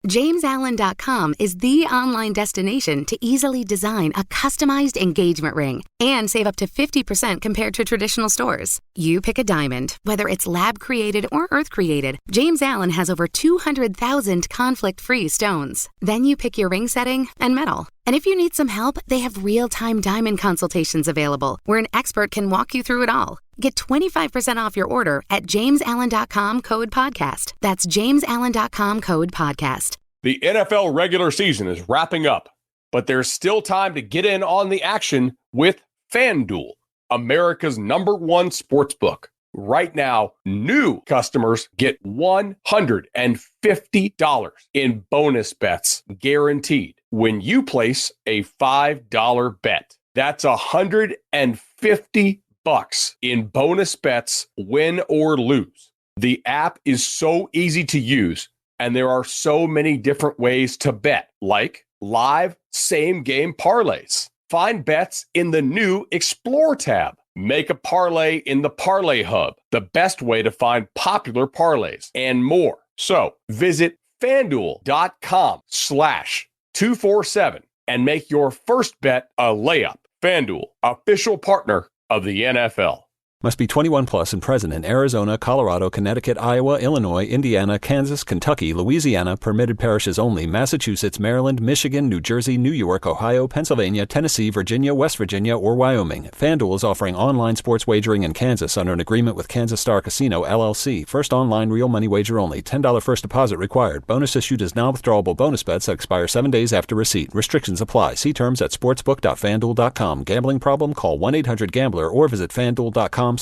JamesAllen.com is the online destination to easily design a customized engagement ring and save up to 50% compared to traditional stores. You pick a diamond, whether it's lab-created or earth-created, James Allen has over 200,000 conflict-free stones. Then you pick your ring setting and metal. And if you need some help, they have real-time diamond consultations available, where an expert can walk you through it all. Get 25% off your order at JamesAllen.com code podcast. That's JamesAllen.com code podcast. The NFL regular season is wrapping up, but there's still time to get in on the action with FanDuel, America's #1 sportsbook. Right now, new customers get $150 in bonus bets guaranteed when you place a $5 bet. That's $150 in bonus bets, win or lose. The app is so easy to use, and there are so many different ways to bet, like live same-game parlays. Find bets in the new Explore tab. Make a parlay in the Parlay Hub, the best way to find popular parlays, and more. So visit FanDuel.com/247 and make your first bet a layup. FanDuel, official partner of the NFL. Must be 21 plus and present in Arizona, Colorado, Connecticut, Iowa, Illinois, Indiana, Kansas, Kentucky, Louisiana, permitted parishes only, Massachusetts, Maryland, Michigan, New Jersey, New York, Ohio, Pennsylvania, Tennessee, Virginia, West Virginia, or Wyoming. FanDuel is offering online sports wagering in Kansas under an agreement with Kansas Star Casino, LLC. First online real money wager only. $10 first deposit required. Bonus issued as non-withdrawable bonus bets that expire 7 days after receipt. Restrictions apply. See terms at sportsbook.fanduel.com. Gambling problem? Call 1-800-GAMBLER or visit fanduel.com/RG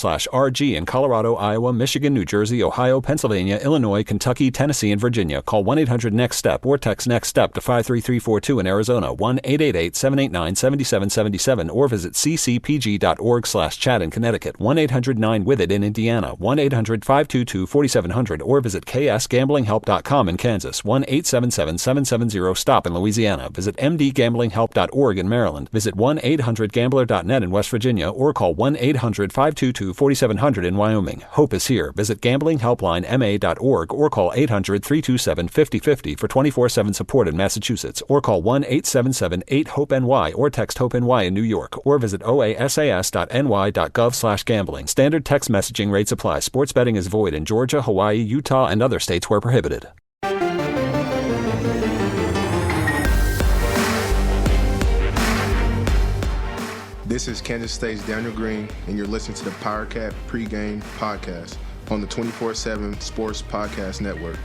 in Colorado, Iowa, Michigan, New Jersey, Ohio, Pennsylvania, Illinois, Kentucky, Tennessee, and Virginia. Call 1-800-NEXT-STEP or text NEXT-STEP to 53342 in Arizona, 1-888-789-7777, or visit ccpg.org/chat in Connecticut, 1-800-9-WITH-IT in Indiana, 1-800-522-4700, or visit ksgamblinghelp.com in Kansas, 1-877-770-STOP in Louisiana. Visit mdgamblinghelp.org in Maryland. Visit 1-800-GAMBLER.net in West Virginia, or call 1-800-522-4700 in Wyoming. Hope is here. Visit gamblinghelplinema.org or call 800-327-5050 for 24/7 support in Massachusetts, or call 1-877-8-HOPE-NY or text HOPE-NY in New York, or visit oasas.ny.gov/gambling. Standard text messaging rates apply. Sports betting is void in Georgia, Hawaii, Utah, and other states where prohibited. This is Kansas State's Daniel Green, and you're listening to the PowerCat Pregame Podcast on the 24/7 Sports Podcast Network.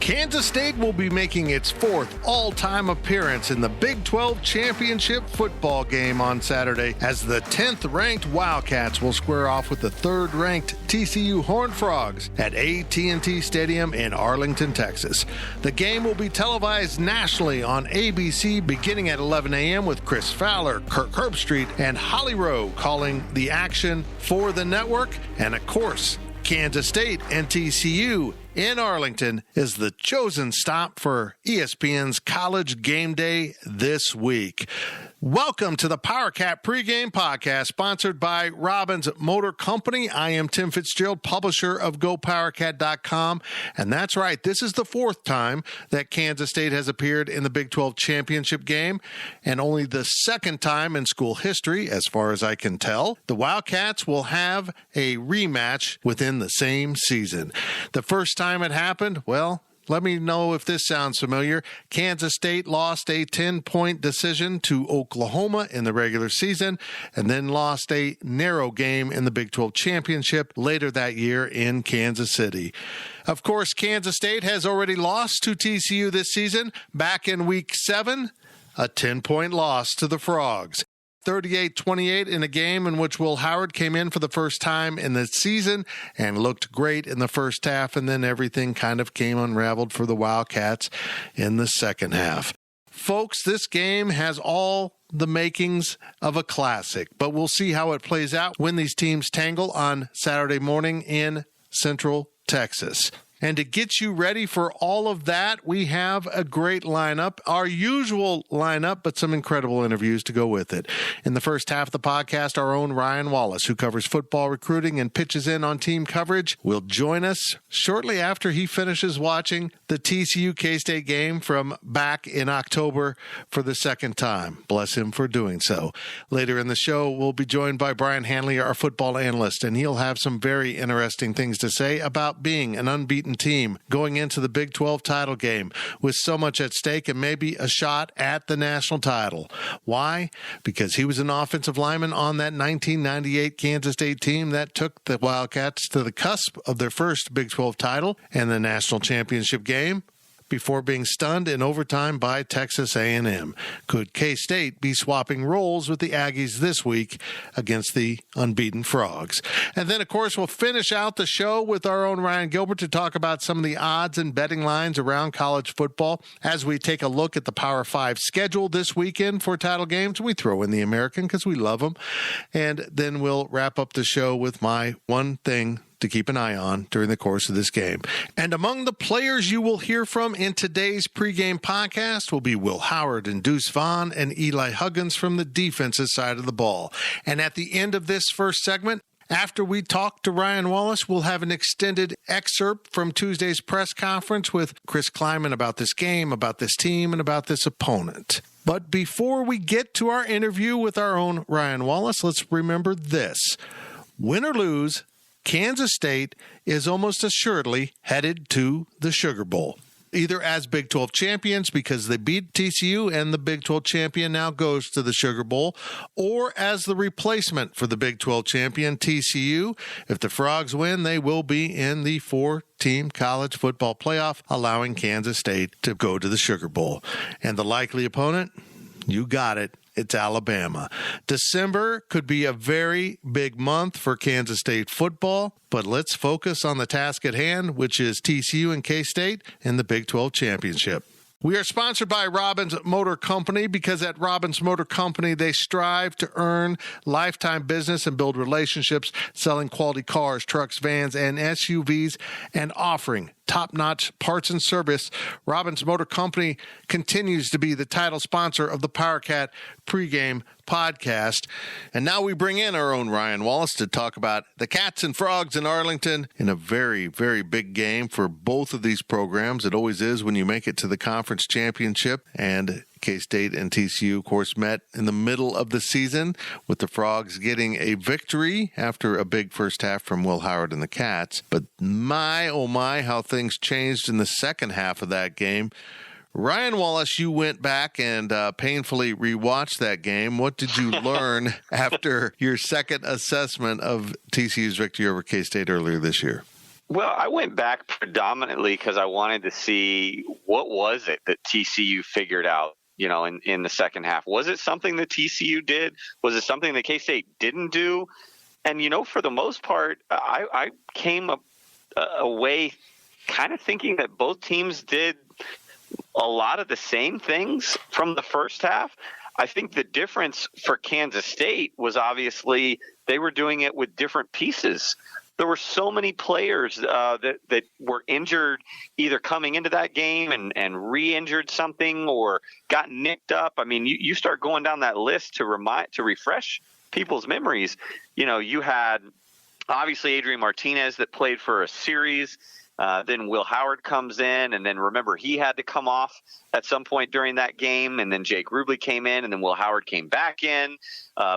Kansas State will be making its 4th all-time appearance in the Big 12 Championship football game on Saturday, as the 10th-ranked Wildcats will square off with the 3rd-ranked TCU Horned Frogs at AT&T Stadium in Arlington, Texas. The game will be televised nationally on ABC beginning at 11 a.m. with Chris Fowler, Kirk Herbstreit, and Holly Rowe calling the action for the network. And, of course, Kansas State and TCU in Arlington is the chosen stop for ESPN's College Game Day this week. Welcome to the PowerCat Pregame Podcast, sponsored by Robbins Motor Company. I am Tim Fitzgerald, publisher of GoPowerCat.com, and that's right, this is the 4th time that Kansas State has appeared in the Big 12 Championship game, and only the 2nd time in school history, as far as I can tell. The Wildcats will have a rematch within the same season. The first time it happened, well, let me know if this sounds familiar. Kansas State lost a 10-point decision to Oklahoma in the regular season, and then lost a narrow game in the Big 12 Championship later that year in Kansas City. Of course, Kansas State has already lost to TCU this season. Back in Week 7, a 10-point loss to the Frogs. 38-28 in a game in which Will Howard came in for the first time in the season and looked great in the first half, and then everything kind of came unraveled for the Wildcats in the second half. Folks, this game has all the makings of a classic, but we'll see how it plays out when these teams tangle on Saturday morning in Central Texas. And to get you ready for all of that, we have a great lineup, our usual lineup, but some incredible interviews to go with it. In the first half of the podcast, our own Ryan Wallace, who covers football recruiting and pitches in on team coverage, will join us shortly after he finishes watching the TCU K-State game from back in October for the second time. Bless him for doing so. Later in the show, we'll be joined by Brian Hanley, our football analyst, and he'll have some very interesting things to say about being an unbeaten team going into the Big 12 title game with so much at stake and maybe a shot at the national title. Why? Because he was an offensive lineman on that 1998 Kansas State team that took the Wildcats to the cusp of their first Big 12 title and the national championship game before being stunned in overtime by Texas A&M. Could K-State be swapping roles with the Aggies this week against the unbeaten Frogs? And then, of course, we'll finish out the show with our own Ryan Gilbert to talk about some of the odds and betting lines around college football as we take a look at the Power 5 schedule this weekend for title games. We throw in the American because we love them. And then we'll wrap up the show with my one thing to keep an eye on during the course of this game. And among the players you will hear from in today's pregame podcast will be Will Howard and Deuce Vaughn and Eli Huggins from the defensive side of the ball. And at the end of this first segment, after we talk to Ryan Wallace, we'll have an extended excerpt from Tuesday's press conference with Chris Kleiman about this game, about this team, and about this opponent. But before we get to our interview with our own Ryan Wallace, let's remember this. Win or lose, Kansas State is almost assuredly headed to the Sugar Bowl, either as Big 12 champions because they beat TCU and the Big 12 champion now goes to the Sugar Bowl, or as the replacement for the Big 12 champion TCU. If the Frogs win, they will be in the 4-team college football playoff, allowing Kansas State to go to the Sugar Bowl. And the likely opponent? You got it. It's Alabama. December could be a very big month for Kansas State football, but let's focus on the task at hand, which is TCU and K-State in the Big 12 championship. We are sponsored by Robbins Motor Company because at Robbins Motor Company, they strive to earn lifetime business and build relationships, selling quality cars, trucks, vans, and SUVs, and offering top-notch parts and service. Robbins Motor Company continues to be the title sponsor of the PowerCat pregame podcast. And now we bring in our own Ryan Wallace to talk about the Cats and Frogs in Arlington in a very, very big game for both of these programs. It always is when you make it to the conference championship. And K-State and TCU, of course, met in the middle of the season with the Frogs getting a victory after a big first half from Will Howard and the Cats. But my, oh my, how things changed in the second half of that game. Ryan Wallace, you went back and painfully rewatched that game. What did you learn after your second assessment of TCU's victory over K-State earlier this year? Well, I went back predominantly because I wanted to see what was it that TCU figured out, in the second half. Was it something that TCU did? Was it something that K-State didn't do? And, for the most part, I came away kind of thinking that both teams did a lot of the same things from the first half. I think the difference for Kansas State was obviously they were doing it with different pieces. There were so many players that were injured either coming into that game and re-injured something or got nicked up. I mean, you start going down that list to refresh people's memories. You had obviously Adrian Martinez that played for a series. Then Will Howard comes in, and then remember he had to come off at some point during that game, and then Jake Rubley came in, and then Will Howard came back in.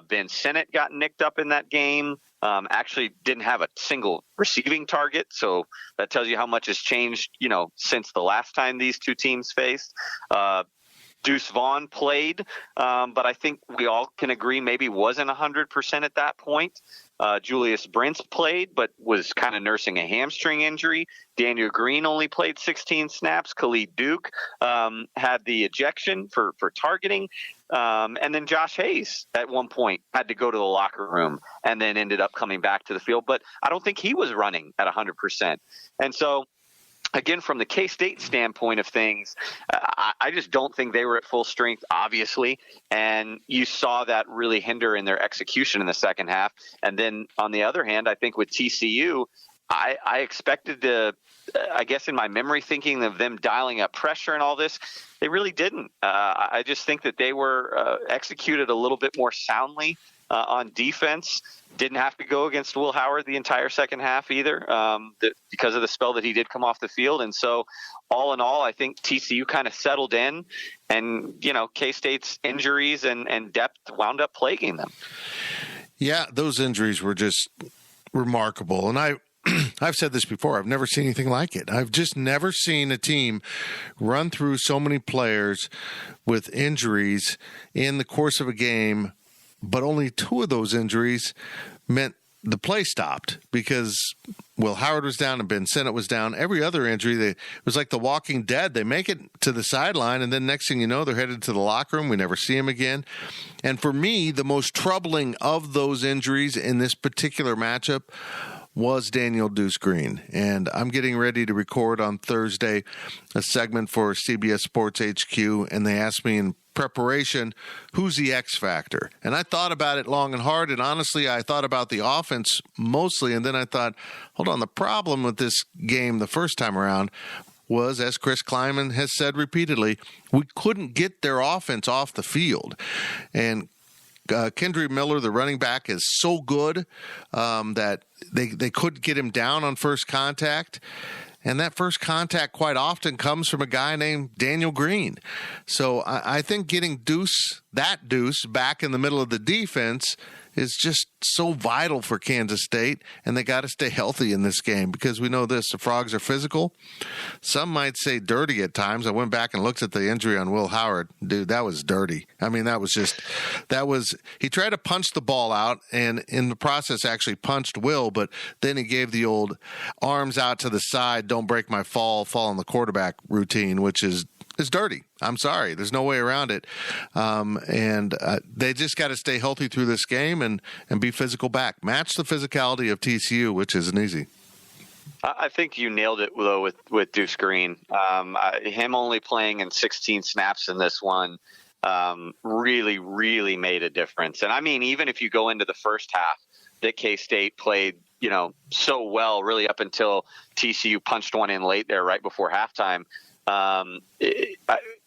Ben Sinnott got nicked up in that game. Actually didn't have a single receiving target, so that tells you how much has changed, since the last time these two teams faced. Deuce Vaughn played, but I think we all can agree maybe wasn't 100% at that point. Julius Brents played, but was kind of nursing a hamstring injury. Daniel Green only played 16 snaps. Khalid Duke had the ejection for targeting. And then Josh Hayes at one point had to go to the locker room and then ended up coming back to the field. But I don't think he was running at 100%. And so, again, from the K-State standpoint of things, I just don't think they were at full strength, obviously. And you saw that really hinder in their execution in the second half. And then on the other hand, I think with TCU, I expected to, I guess in my memory thinking of them dialing up pressure and all this, they really didn't. I just think that they were executed a little bit more soundly on defense. Didn't have to go against Will Howard the entire second half either, because of the spell that he did come off the field. And so all in all, I think TCU kind of settled in, and, K-State's injuries and depth wound up plaguing them. Yeah, those injuries were just remarkable. And I've said this before. I've never seen anything like it. I've just never seen a team run through so many players with injuries in the course of a game, but only 2 of those injuries meant the play stopped because Will Howard was down and Ben Sinnott was down. Every other injury, it was like The Walking Dead. They make it to the sideline, and then next thing you know, they're headed to the locker room. We never see them again. And for me, the most troubling of those injuries in this particular matchup was Daniel Deuce Green. And I'm getting ready to record on Thursday a segment for CBS Sports HQ, and they asked me in preparation, who's the X factor? And I thought about it long and hard, and honestly, I thought about the offense mostly, and then I thought, hold on, the problem with this game the first time around was, as Chris Kleiman has said repeatedly, we couldn't get their offense off the field. And Kendre Miller, the running back, is so good that they could get him down on first contact. And that first contact quite often comes from a guy named Daniel Green. So I think getting Deuce back in the middle of the defense is just so vital for Kansas State, and they got to stay healthy in this game because we know this, the Frogs are physical. Some might say dirty at times. I went back and looked at the injury on Will Howard. Dude, that was dirty. I mean, he tried to punch the ball out and in the process actually punched Will, but then he gave the old arms out to the side, don't break my fall on the quarterback routine, which is dirty. I'm sorry. There's no way around it. And they just got to stay healthy through this game and be physical back. Match the physicality of TCU, which isn't easy. I think you nailed it, though, with Deuce Green. Him only playing in 16 snaps in this one really, really made a difference. And, I mean, even if you go into the first half that K-State played, so well really up until TCU punched one in late there right before halftime,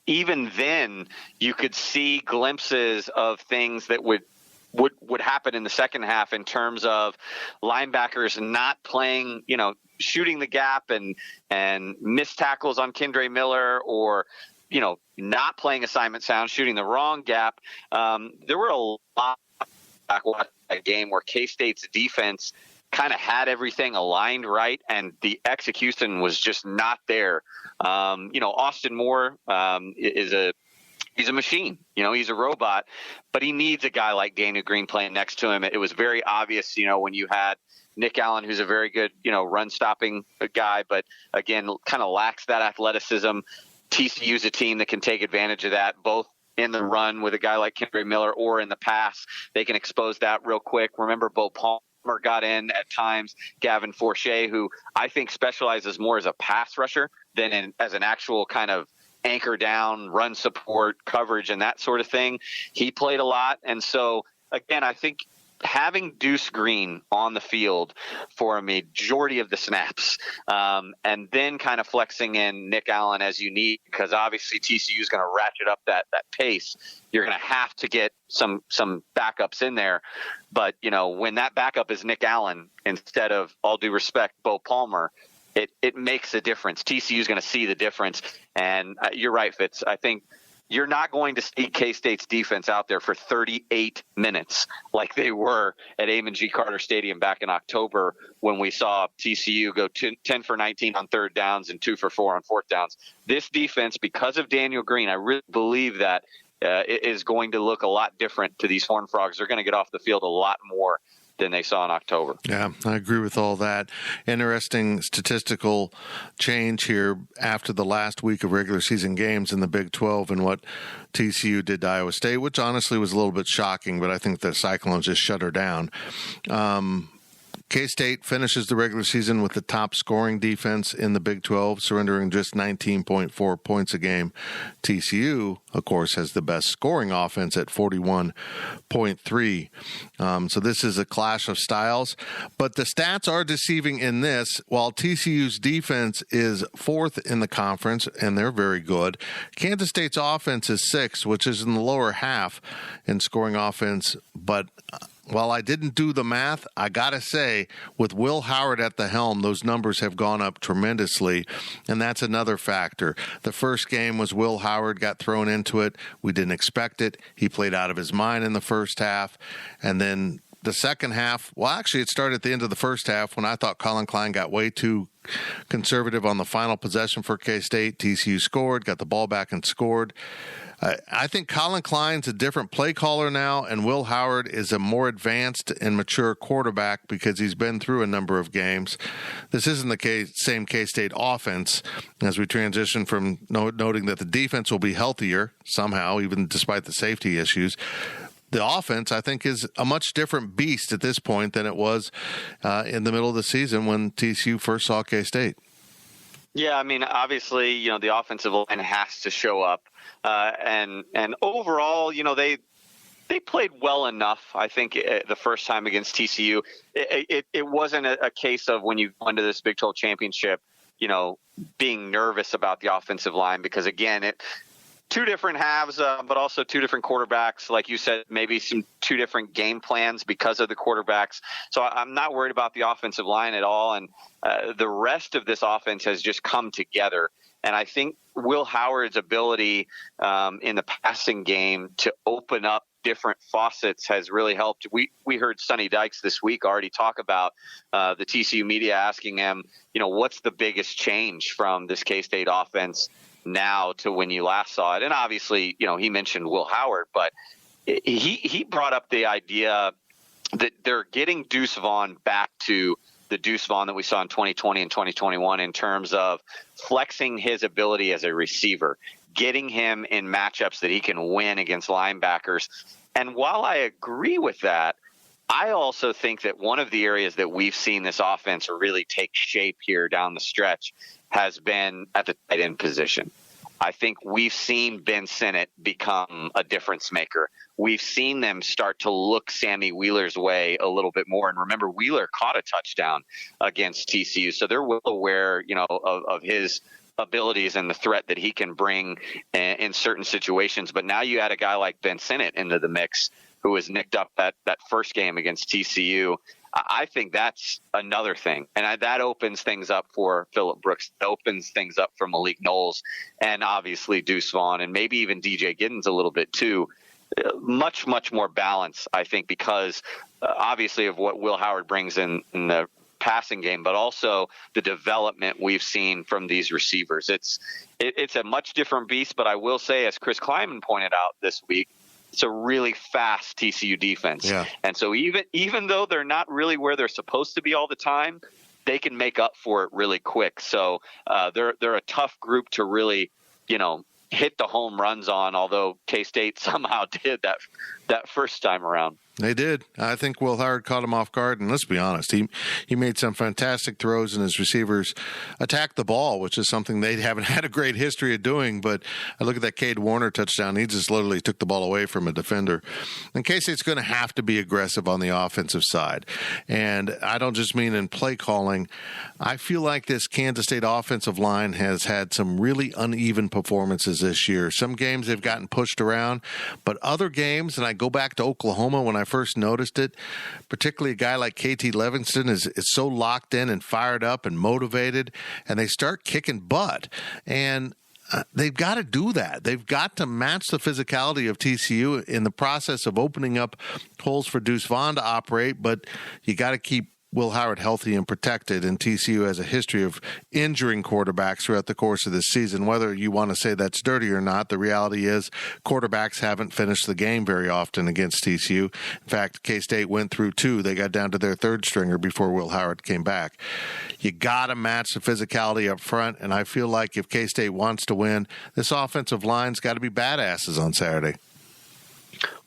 even then you could see glimpses of things that would happen in the second half in terms of linebackers not playing, shooting the gap and missed tackles on Kendre Miller, or, not playing assignment sound, shooting the wrong gap. There were a lot back watching that game where K-State's defense kind of had everything aligned right, and the execution was just not there. Austin Moore he's a machine. He's a robot, but he needs a guy like Daniel Green playing next to him. It was very obvious, when you had Nick Allen, who's a very good, run-stopping guy, but again, kind of lacks that athleticism. TCU's a team that can take advantage of that, both in the run with a guy like Kendre Miller or in the pass. They can expose that real quick. Remember, Bo Palmer got in at times. Gavin Forche, who I think specializes more as a pass rusher than as an actual kind of anchor down, run support, coverage, and that sort of thing. He played a lot. And so, again, I think having Deuce Green on the field for a majority of the snaps, and then kind of flexing in Nick Allen as you need, because obviously TCU is going to ratchet up that pace. You're going to have to get some backups in there. But, when that backup is Nick Allen instead of, all due respect, Bo Palmer, it makes a difference. TCU is going to see the difference. And you're right, Fitz. I think you're not going to see K-State's defense out there for 38 minutes like they were at Amon G. Carter Stadium back in October when we saw TCU go 10 for 19 on third downs and 2 for 4 on fourth downs. This defense, because of Daniel Green, I really believe that it is going to look a lot different to these Horned Frogs. They're going to get off the field a lot more than they saw in October. Yeah, I agree with all that. Interesting statistical change here after the last week of regular season games in the Big 12 and what TCU did to Iowa State, which honestly was a little bit shocking, but I think the Cyclones just shut her down. K-State finishes the regular season with the top scoring defense in the Big 12, surrendering just 19.4 points a game. TCU, of course, has the best scoring offense at 41.3. So this is a clash of styles. But the stats are deceiving in this. While TCU's defense is fourth in the conference, and they're very good, Kansas State's offense is sixth, which is in the lower half in scoring offense. But while I didn't do the math, I got to say, with Will Howard at the helm, those numbers have gone up tremendously, and that's another factor. The first game was Will Howard got thrown into it. We didn't expect it. He played out of his mind in the first half, and then the second half, well, actually, it started at the end of the first half when I thought Colin Klein got way too conservative on the final possession for K-State. TCU scored, got the ball back and scored. I think Colin Klein's a different play caller now, and Will Howard is a more advanced and mature quarterback because he's been through a number of games. This isn't the same K-State offense as we transition from noting that the defense will be healthier somehow, even despite the safety issues. The offense, I think, is a much different beast at this point than it was in the middle of the season when TCU first saw K-State. Yeah, I mean, obviously, the offensive line has to show up. And overall, they played well enough, I think, the first time against TCU. It wasn't a case of when you go into this Big 12 championship, being nervous about the offensive line because, again, two different halves, but also two different quarterbacks. Like you said, maybe two different game plans because of the quarterbacks. So I'm not worried about the offensive line at all. And the rest of this offense has just come together. And I think Will Howard's ability in the passing game to open up different faucets has really helped. We heard Sonny Dykes this week already talk about the TCU media asking him, what's the biggest change from this K-State offense now to when you last saw it? And obviously, he mentioned Will Howard, but he brought up the idea that they're getting Deuce Vaughn back to the Deuce Vaughn that we saw in 2020 and 2021 in terms of flexing his ability as a receiver, getting him in matchups that he can win against linebackers. And while I agree with that, I also think that one of the areas that we've seen this offense really take shape here down the stretch has been at the tight end position. I think we've seen Ben Sinnott become a difference maker. We've seen them start to look Sammy Wheeler's way a little bit more. And remember, Wheeler caught a touchdown against TCU. So they're well aware, of his abilities and the threat that he can bring in certain situations. But now you add a guy like Ben Sinnott into the mix who was nicked up that first game against TCU. I think that's another thing. And that opens things up for Phillip Brooks. It opens things up for Malik Knowles and obviously Deuce Vaughn and maybe even DJ Giddens a little bit too. Much, much more balance, I think, because obviously of what Will Howard brings in the passing game, but also the development we've seen from these receivers. It's a much different beast, but I will say, as Chris Kleiman pointed out this week, it's a really fast TCU defense. Yeah. And so even though they're not really where they're supposed to be all the time, they can make up for it really quick. So they're a tough group to really, hit the home runs on, although K-State somehow did that first time around. They did. I think Will Howard caught him off guard, and let's be honest, he made some fantastic throws, and his receivers attacked the ball, which is something they haven't had a great history of doing. But I look at that Cade Warner touchdown. He just literally took the ball away from a defender. In K-State's going to have to be aggressive on the offensive side, and I don't just mean in play calling. I feel like this Kansas State offensive line has had some really uneven performances this year. Some games they've gotten pushed around, but other games, and I go back to Oklahoma when I first noticed it, particularly a guy like KT Levingston is so locked in and fired up and motivated, and they start kicking butt. And they've got to do that. They've got to match the physicality of TCU in the process of opening up holes for Deuce Vaughn to operate, but you got to keep Will Howard healthy and protected, and TCU has a history of injuring quarterbacks throughout the course of this season. Whether you want to say that's dirty or not, the reality is quarterbacks haven't finished the game very often against TCU. In fact, K-State went through two. They got down to their third stringer before Will Howard came back. You got to match the physicality up front, and I feel like if K-State wants to win, this offensive line's got to be badasses on Saturday.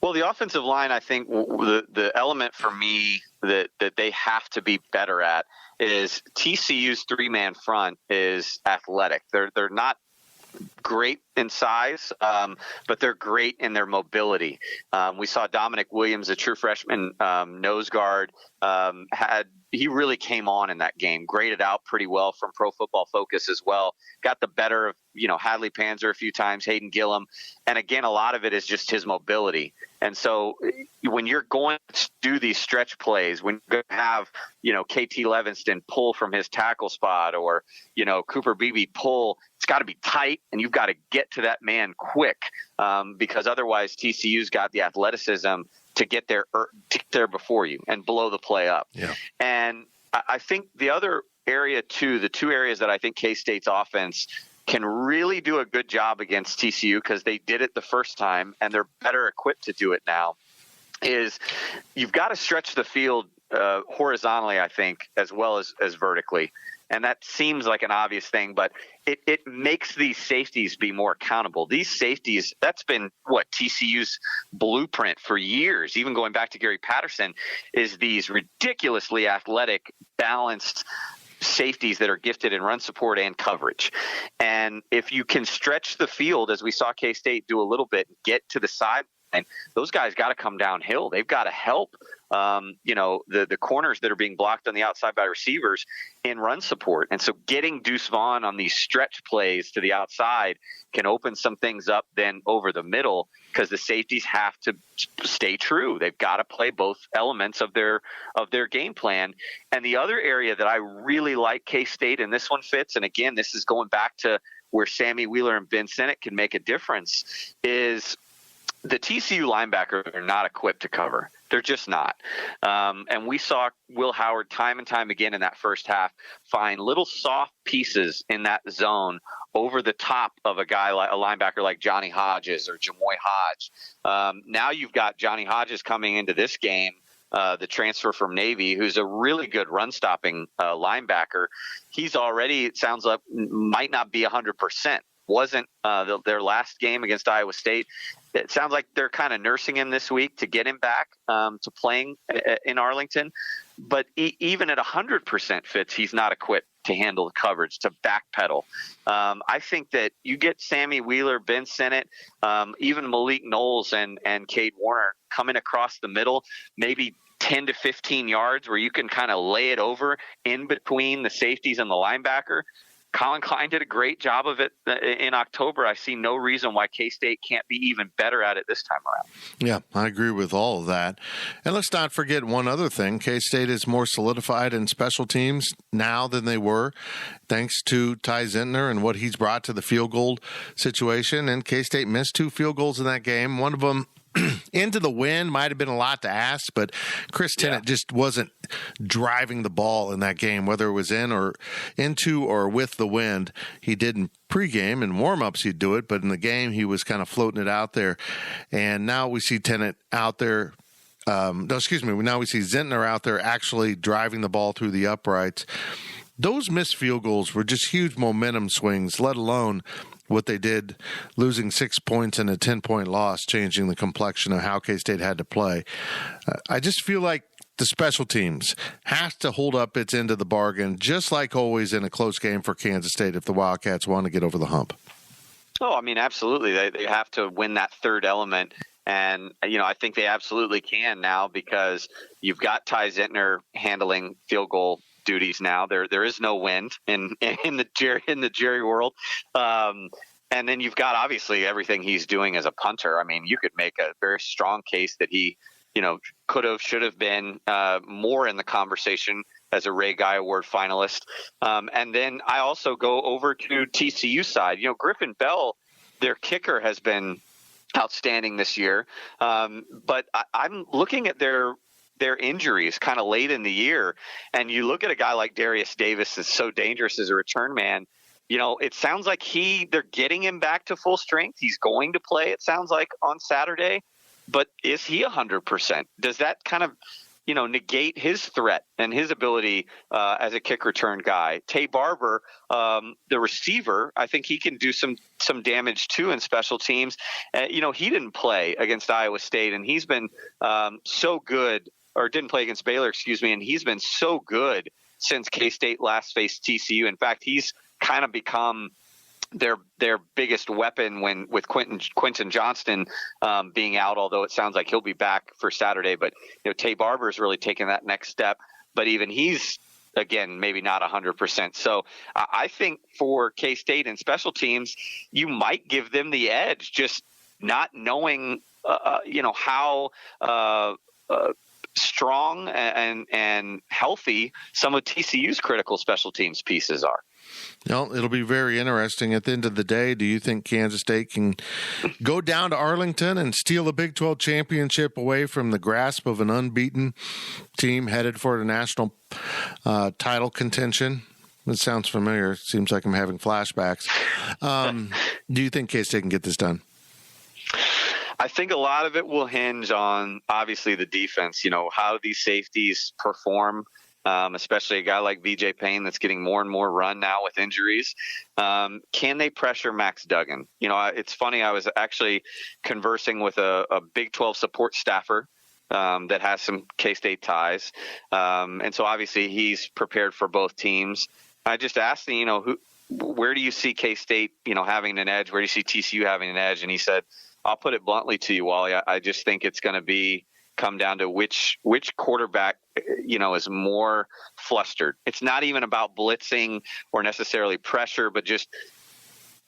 Well, the offensive line, I think the element for me that they have to be better at is TCU's 3-man front is athletic. They're not great in size, but they're great in their mobility. We saw Dominic Williams, a true freshman nose guard, he really came on in that game, graded out pretty well from Pro Football Focus as well. Got the better of, Hadley Panzer a few times, Hayden Gillum. And again, a lot of it is just his mobility. And so when you're going to do these stretch plays, when you have, KT Levinston pull from his tackle spot or, Cooper Beebe pull, it's got to be tight and you've got to get to that man quick because otherwise TCU's got the athleticism to get there before you and blow the play up. Yeah. And I think the other area too, the two areas that I think K-State's offense can really do a good job against TCU because they did it the first time and they're better equipped to do it now, is you've got to stretch the field horizontally, I think, as well as vertically. And that seems like an obvious thing, but it makes these safeties be more accountable. These safeties, that's been TCU's blueprint for years, even going back to Gary Patterson, is these ridiculously athletic, balanced safeties that are gifted in run support and coverage. And if you can stretch the field, as we saw K-State do a little bit, get to the sideline, those guys got to come downhill. They've got to help the corners that are being blocked on the outside by receivers in run support. And so getting Deuce Vaughn on these stretch plays to the outside can open some things up then over the middle because the safeties have to stay true. They've got to play both elements of their game plan. And the other area that I really like K-State, and this one fits, and again, this is going back to where Sammy Wheeler and Ben Sinnott can make a difference, is the TCU linebackers are not equipped to cover. They're just not. And we saw Will Howard time and time again in that first half find little soft pieces in that zone over the top of a linebacker like Johnny Hodges or Jamoy Hodge. Now you've got Johnny Hodges coming into this game, the transfer from Navy, who's a really good run-stopping linebacker. He's already, it sounds like, might not be 100%. Wasn't their last game against Iowa State. It sounds like they're kind of nursing him this week to get him back to playing in Arlington. But even at 100% fits, he's not equipped to handle the coverage, to backpedal. I think that you get Sammy Wheeler, Ben Sinnott, even Malik Knowles and Cade Warner coming across the middle, maybe 10 to 15 yards where you can kind of lay it over in between the safeties and the linebacker. Colin Klein did a great job of it in October. I see no reason why K-State can't be even better at it this time around. Yeah, I agree with all of that. And let's not forget one other thing. K-State is more solidified in special teams now than they were, thanks to Ty Zentner and what he's brought to the field goal situation. And K-State missed 2 field goals in that game. One of them into the wind might have been a lot to ask, but Chris Tennant just wasn't driving the ball in that game, whether it was into or with the wind. He did in pregame and warm-ups he'd do it, but in the game he was kind of floating it out there. And now we see Tennant out there. Now we see Zentner out there actually driving the ball through the uprights. Those missed field goals were just huge momentum swings, let alone what they did, losing 6 points in a 10-point loss, changing the complexion of how K-State had to play. I just feel like the special teams has to hold up its end of the bargain, just like always in a close game for Kansas State if the Wildcats want to get over the hump. Oh, I mean, absolutely. They have to win that third element. And, I think they absolutely can now because you've got Ty Zentner handling field goal duties now. There is no wind in the Jerry world. And then you've got obviously everything he's doing as a punter. I mean, you could make a very strong case that he, should have been more in the conversation as a Ray Guy Award finalist. And then I also go over to TCU side. Griffin Bell, their kicker, has been outstanding this year. But I'm looking at their injuries kind of late in the year. And you look at a guy like Darius Davis that's so dangerous as a return man. It sounds like they're getting him back to full strength. He's going to play, it sounds like, on Saturday. But is he 100%? Does that kind of, negate his threat and his ability as a kick return guy? Tay Barber, the receiver, I think he can do some damage too in special teams. He didn't play against Iowa State, and he's been so good didn't play against Baylor, and he's been so good since K-State last faced TCU. In fact, he's kind of become their biggest weapon with Quentin Johnston being out, although it sounds like he'll be back for Saturday. But Tay Barber's really taken that next step. But even he's, again, maybe not 100%. So I think for K-State and special teams, you might give them the edge, just not knowing, how strong and healthy some of TCU's critical special teams pieces are. It'll be very interesting. At the end of the day, do you think Kansas State can go down to Arlington and steal a Big 12 championship away from the grasp of an unbeaten team headed for the national title contention? It sounds familiar. It seems like I'm having flashbacks. Do you think K-State can get this done? I think a lot of it will hinge on, obviously, the defense. How these safeties perform. Especially a guy like VJ Payne that's getting more and more run now with injuries. Can they pressure Max Duggan? It's funny. I was actually conversing with a Big 12 support staffer that has some K-State ties. And so obviously he's prepared for both teams. I just asked him, where do you see K-State, having an edge? Where do you see TCU having an edge? And he said, I'll put it bluntly to you, Wally. I just think it's going to come down to which quarterback is more flustered. It's not even about blitzing or necessarily pressure, but just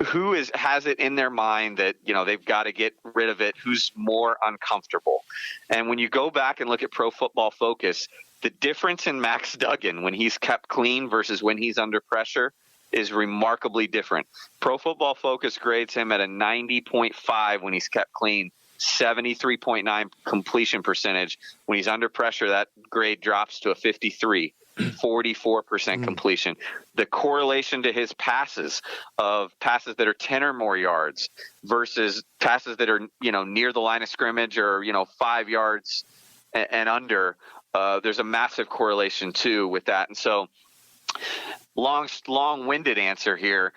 who has it in their mind that they've got to get rid of it, who's more uncomfortable. And when you go back and look at Pro Football Focus, the difference in Max Duggan when he's kept clean versus when he's under pressure is remarkably different. Pro Football Focus grades him at a 90.5 when he's kept clean. 73.9 completion percentage. When he's under pressure, that grade drops to a 53, 44% completion. The correlation to his passes that are 10 or more yards versus passes that are, near the line of scrimmage or, 5 yards and under, there's a massive correlation too with that. And so long-winded answer here.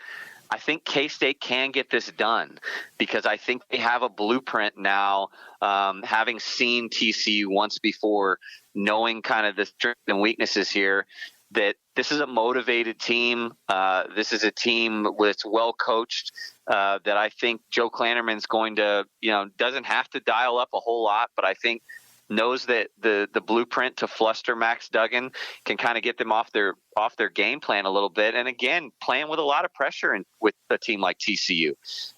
I think K-State can get this done because I think they have a blueprint now, having seen TCU once before, knowing kind of the strengths and weaknesses here, that this is a motivated team. This is a team that's well coached, that I think Joe Klannerman's going to, doesn't have to dial up a whole lot, but I think knows that the blueprint to fluster Max Duggan can kind of get them off their game plan a little bit. And again, playing with a lot of pressure and with a team like TCU,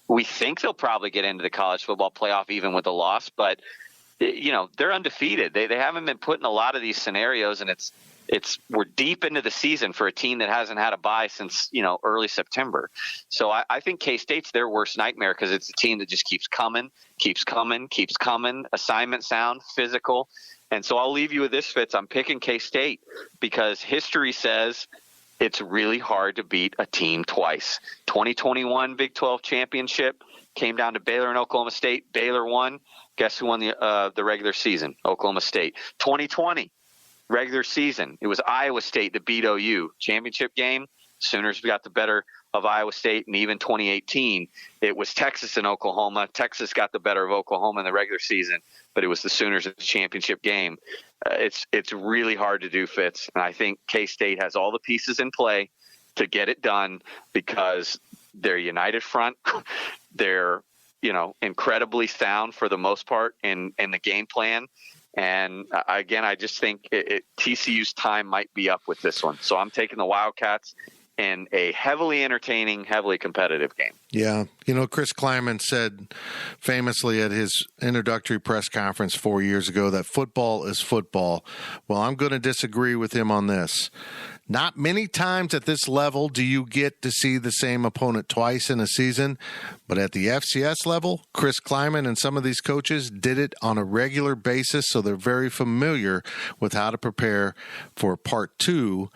we think they'll probably get into the college football playoff even with a loss, but they're undefeated. They haven't been put in a lot of these scenarios, and we're deep into the season for a team that hasn't had a bye since, early September. So I think K-State's their worst nightmare because it's a team that just keeps coming, assignment sound, physical. And so I'll leave you with this, Fitz. I'm picking K-State because history says it's really hard to beat a team twice. 2021 Big 12 championship came down to Baylor and Oklahoma State. Baylor won. Guess who won the regular season? Oklahoma State. 2020 regular season, it was Iowa State that beat OU. Championship game, Sooners got the better of Iowa State. And even 2018, it was Texas and Oklahoma. Texas got the better of Oklahoma in the regular season, but it was the Sooners in the championship game. It's really hard to do, Fitz. And I think K-State has all the pieces in play to get it done because they're united front. They're, incredibly sound for the most part in the game plan. And again, I just think TCU's time might be up with this one. So I'm taking the Wildcats in a heavily entertaining, heavily competitive game. Yeah. Chris Kleiman said famously at his introductory press conference 4 years ago that football is football. Well, I'm going to disagree with him on this. Not many times at this level do you get to see the same opponent twice in a season, but at the FCS level, Chris Kleiman and some of these coaches did it on a regular basis, so they're very familiar with how to prepare for part two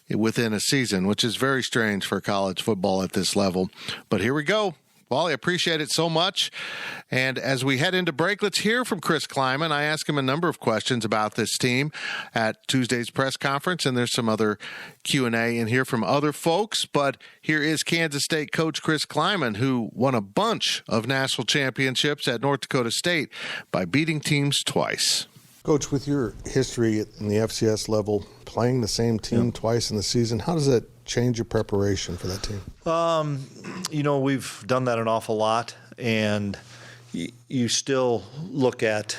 within a season, which is very strange for college football at this level. But here we go. Well, I appreciate it so much. And as we head into break, let's hear from Chris Kleiman. I asked him a number of questions about this team at Tuesday's press conference, and there's some other Q&A in here from other folks. But here is Kansas State coach Chris Kleiman, who won a bunch of national championships at North Dakota State by beating teams twice. Coach, with your history in the FCS level, playing the same team twice in the season, how does that change your preparation for that team? We've done that an awful lot, and you still look at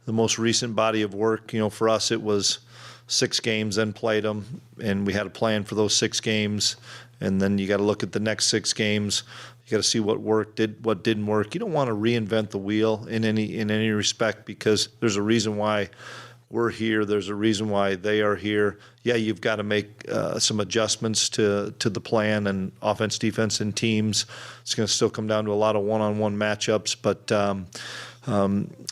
the most recent body of work. For us, it was 6 games, then played them, and we had a plan for those 6 games, and then you got to look at the next 6 games. You got to see what worked, what didn't work. You don't want to reinvent the wheel in any respect, because there's a reason why we're here. There's a reason why they are here. Yeah, you've got to make some adjustments to the plan and offense, defense, and teams. It's going to still come down to a lot of one-on-one matchups, but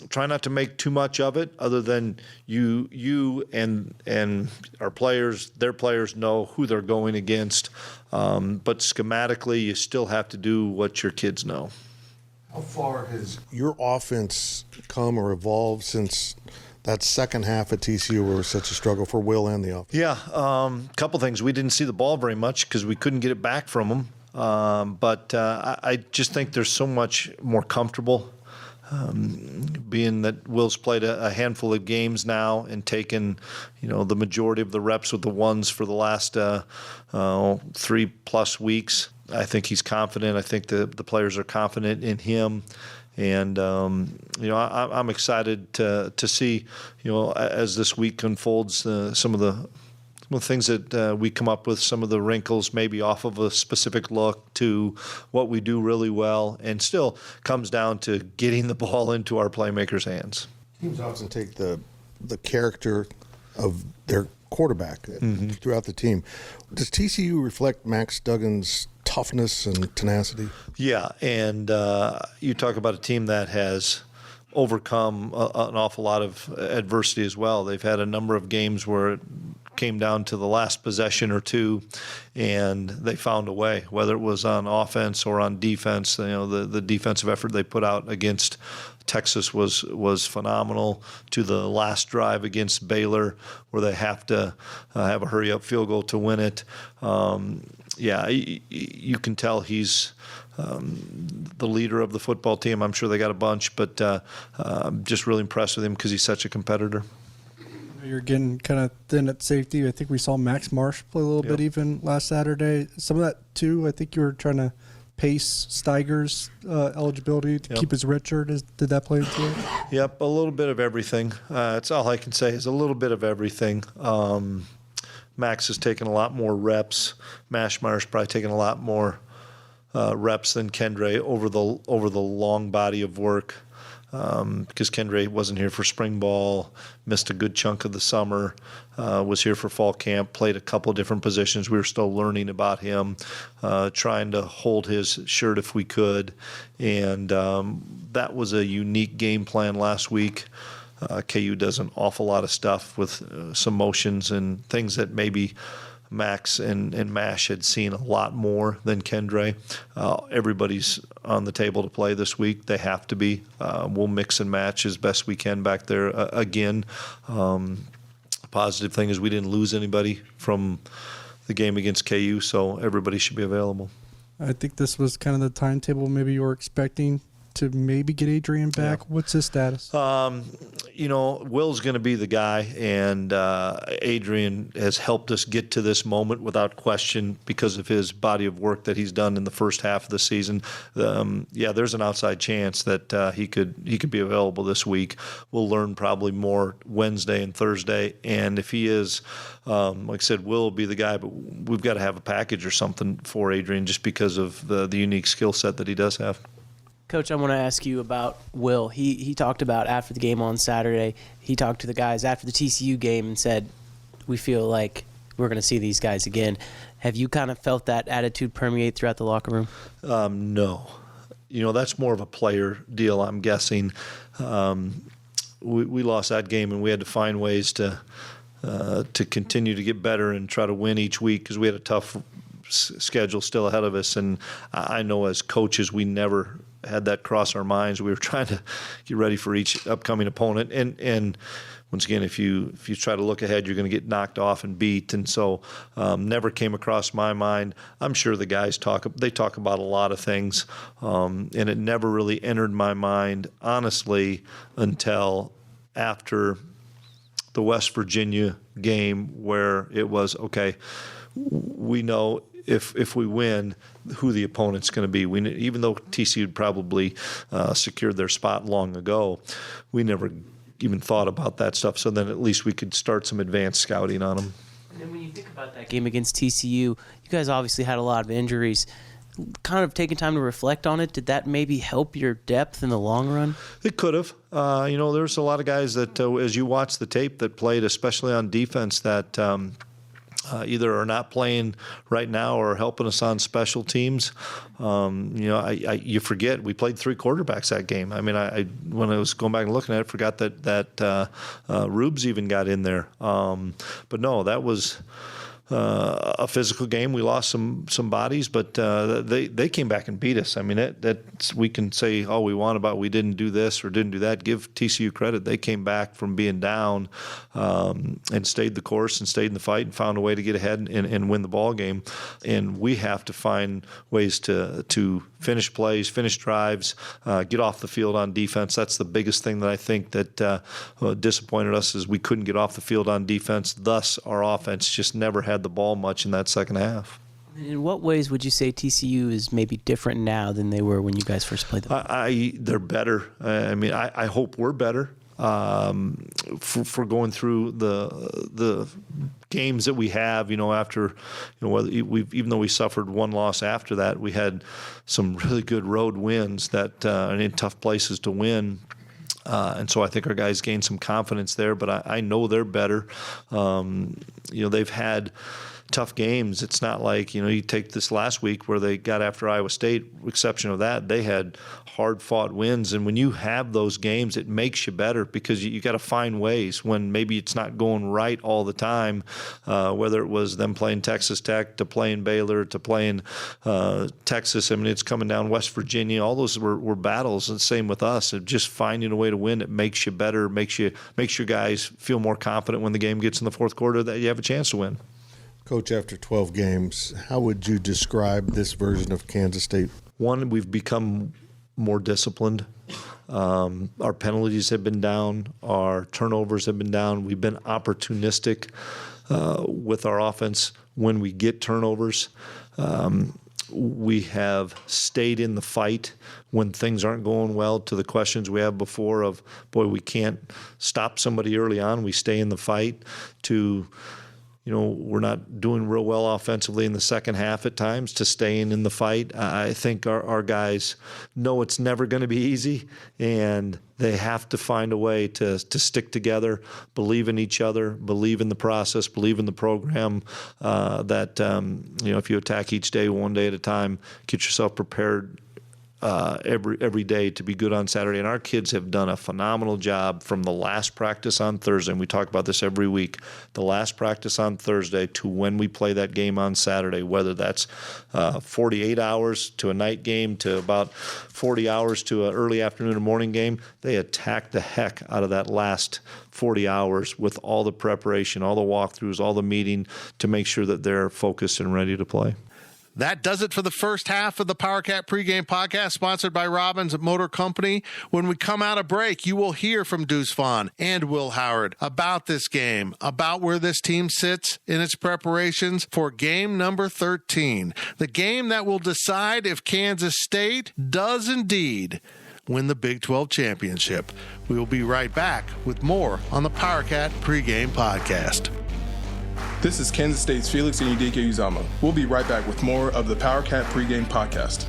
try not to make too much of it, other than you and our players, their players know who they're going against. But schematically, you still have to do what your kids know. How far has your offense come or evolved since that second half at TCU where it was such a struggle for Will and the offense? Yeah, a couple things. We didn't see the ball very much because we couldn't get it back from them. But I just think they're so much more comfortable. Being that Will's played a handful of games now and taken, the majority of the reps with the ones for the last 3+ weeks. I think he's confident. I think the players are confident in him. And, I'm excited to see, as this week unfolds, some of the things that we come up with, some of the wrinkles maybe off of a specific look to what we do really well, and still comes down to getting the ball into our playmakers' hands. Teams often take the character of their quarterback throughout the team. Does TCU reflect Max Duggan's toughness and tenacity? Yeah, and you talk about a team that has overcome an awful lot of adversity as well. They've had a number of games where it came down to the last possession or two, and they found a way, whether it was on offense or on defense. The defensive effort they put out against Texas was phenomenal, to the last drive against Baylor where they have to have a hurry-up field goal to win it. You can tell he's the leader of the football team. I'm sure they got a bunch, but I'm just really impressed with him because he's such a competitor. You're getting kind of thin at safety. I think we saw Max Marsh play a little bit even last Saturday. Some of that, too, I think you were trying to pace Steiger's eligibility to keep his red shirt. Did that play into it? Yep, a little bit of everything. It's all I can say is a little bit of everything. Max has taken a lot more reps. Mashmire's probably taken a lot more reps than Kendre over the long body of work. Because Kendre wasn't here for spring ball, missed a good chunk of the summer, was here for fall camp, played a couple of different positions. We were still learning about him, trying to hold his shirt if we could. And that was a unique game plan last week. KU does an awful lot of stuff with some motions and things that maybe Max and Mash had seen a lot more than Kendre. Everybody's on the table to play this week. They have to be. We'll mix and match as best we can back there. Again, positive thing is we didn't lose anybody from the game against KU, so everybody should be available. I think this was kind of the timetable maybe you were expecting to maybe get Adrian back. Yeah. What's his status? Will's going to be the guy, and Adrian has helped us get to this moment without question because of his body of work that he's done in the first half of the season. There's an outside chance that he could be available this week. We'll learn probably more Wednesday and Thursday, and if he is, like I said, Will will be the guy, but we've got to have a package or something for Adrian just because of the unique skill set that he does have. Coach, I want to ask you about Will. He talked about after the game on Saturday, he talked to the guys after the TCU game and said, we feel like we're going to see these guys again. Have you kind of felt that attitude permeate throughout the locker room? No. That's more of a player deal, I'm guessing. We lost that game, and we had to find ways to continue to get better and try to win each week because we had a tough schedule still ahead of us. And I know as coaches, we never had that cross our minds. We were trying to get ready for each upcoming opponent. And once again, if you try to look ahead, you're going to get knocked off and beat. And so never came across my mind. I'm sure the guys talk about a lot of things. And it never really entered my mind, honestly, until after the West Virginia game where it was, okay, we know if we win, who the opponent's going to be. Even though TCU had probably secured their spot long ago, we never even thought about that stuff. So then at least we could start some advanced scouting on them. And when you think about that game against TCU, you guys obviously had a lot of injuries. Kind of taking time to reflect on it, did that maybe help your depth in the long run? It could have. There's a lot of guys that, as you watch the tape, that played, especially on defense, that either are not playing right now or helping us on special teams. You forget we played 3 quarterbacks that game. I mean, when I was going back and looking at it, forgot that Rubes even got in there. But no, that was a physical game. We lost some bodies, but they came back and beat us. I mean, we can say all we want about we didn't do this or didn't do that. Give TCU credit. They came back from being down and stayed the course and stayed in the fight and found a way to get ahead and win the ball game. And we have to find ways to finish plays, finish drives, get off the field on defense. That's the biggest thing that I think that disappointed us is we couldn't get off the field on defense. Thus, our offense just never had the ball much in that second half. In what ways would you say TCU is maybe different now than they were when you guys first played them? They're better. I hope we're better for going through the games that we have. After even though we suffered one loss after that, we had some really good road wins that and in tough places to win. And so I think our guys gained some confidence there, but I know they're better. They've had tough games. It's not like, you take this last week where they got after Iowa State, exception of that, they had hard-fought wins. And when you have those games, it makes you better because you got to find ways when maybe it's not going right all the time, whether it was them playing Texas Tech to playing Baylor to playing Texas. I mean, it's coming down West Virginia. All those were battles, and same with us. Just finding a way to win, it makes you better, makes your guys feel more confident when the game gets in the fourth quarter that you have a chance to win. Coach, after 12 games, how would you describe this version of Kansas State? One, we've become more disciplined. Our penalties have been down. Our turnovers have been down. We've been opportunistic with our offense when we get turnovers. We have stayed in the fight when things aren't going well, to the questions we have before of, boy, we can't stop somebody early on. We stay in the fight, to we're not doing real well offensively in the second half at times, to staying in the fight. I think our guys know it's never going to be easy, and they have to find a way to stick together, believe in each other, believe in the process, believe in the program, that if you attack each day one day at a time, get yourself prepared every day to be good on Saturday. And our kids have done a phenomenal job from the last practice on Thursday, and we talk about this every week, the last practice on Thursday to when we play that game on Saturday, whether that's 48 hours to a night game to about 40 hours to an early afternoon or morning game. They attack the heck out of that last 40 hours with all the preparation, all the walkthroughs, all the meeting to make sure that they're focused and ready to play. That does it for the first half of the PowerCat Pregame Podcast, sponsored by Robbins Motor Company. When we come out of break, you will hear from Deuce Vaughn and Will Howard about this game, about where this team sits in its preparations for game number 13, the game that will decide if Kansas State does indeed win the Big 12 championship. We will be right back with more on the PowerCat Pregame Podcast. This is Kansas State's Felix Enrique Uzama. We'll be right back with more of the PowerCat Pregame Podcast.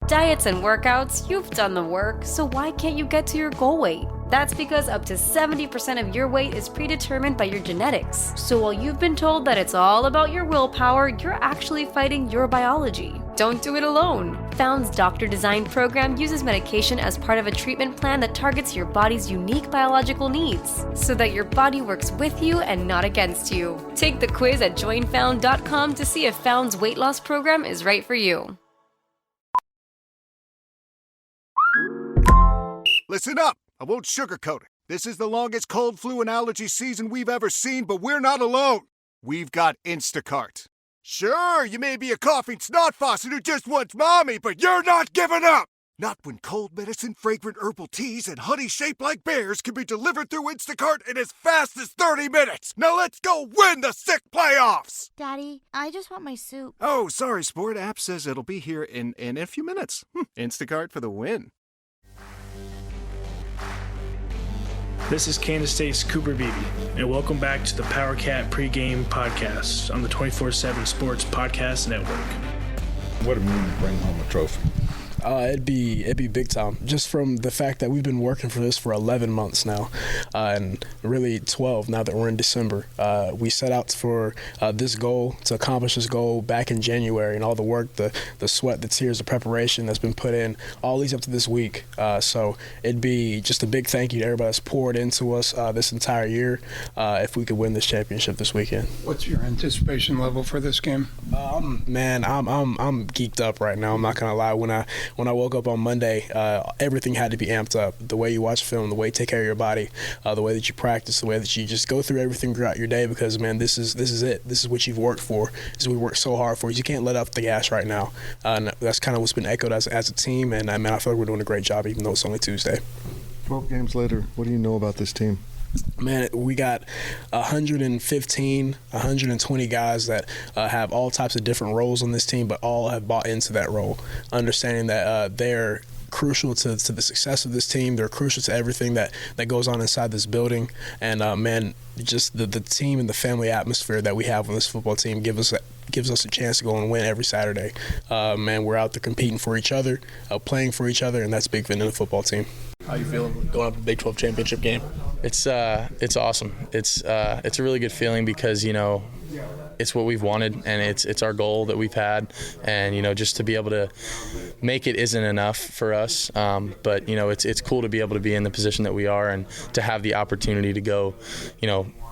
Diets and workouts, you've done the work, so why can't you get to your goal weight? That's because up to 70% of your weight is predetermined by your genetics. So while you've been told that it's all about your willpower, you're actually fighting your biology. Don't do it alone. Found's Doctor Design program uses medication as part of a treatment plan that targets your body's unique biological needs, so that your body works with you and not against you. Take the quiz at joinfound.com to see if Found's weight loss program is right for you. Listen up. I won't sugarcoat it. This is the longest cold, flu, and allergy season we've ever seen, but we're not alone. We've got Instacart. Sure, you may be a coughing snot faucet who just wants mommy, but you're not giving up. Not when cold medicine, fragrant herbal teas, and honey shaped like bears can be delivered through Instacart in as fast as 30 minutes. Now let's go win the sick playoffs! Daddy, I just want my soup. Oh, sorry, Sport. App says it'll be here in a few minutes. Instacart for the win. This is Kansas State's Cooper Beebe, and welcome back to the PowerCat Pregame Podcast on the 24/7 Sports Podcast Network. What it mean to bring home a trophy? It'd be big time, just from the fact that we've been working for this for 11 months now, and really 12 now that we're in December. We set out for this goal, to accomplish this goal back in January, and all the work, the sweat, the tears, the preparation that's been put in all leads up to this week. So it'd be just a big thank you to everybody that's poured into us this entire year if we could win this championship this weekend. What's your anticipation level for this game? Man, I'm geeked up right now. I'm not gonna lie. When I woke up on Monday, everything had to be amped up. The way you watch film, the way you take care of your body, the way that you practice, the way that you just go through everything throughout your day. Because man, this is it. This is what you've worked for. This is what we worked so hard for. You can't let up the gas right now. And that's kind of what's been echoed as a team. And I feel like we're doing a great job, even though it's only Tuesday. 12 games later, what do you know about this team? Man, we got 115, 120 guys that have all types of different roles on this team, but all have bought into that role, understanding that they're crucial to the success of this team. They're crucial to everything that goes on inside this building. And, man, just the team and the family atmosphere that we have on this football team gives us a chance to go and win every Saturday. Man, we're out there competing for each other, playing for each other, and that's big in the football team. How you feeling going up to the Big 12 championship game? It's awesome. It's a really good feeling because, it's what we've wanted, and it's our goal that we've had, and just to be able to make it isn't enough for us, but it's cool to be able to be in the position that we are and to have the opportunity to go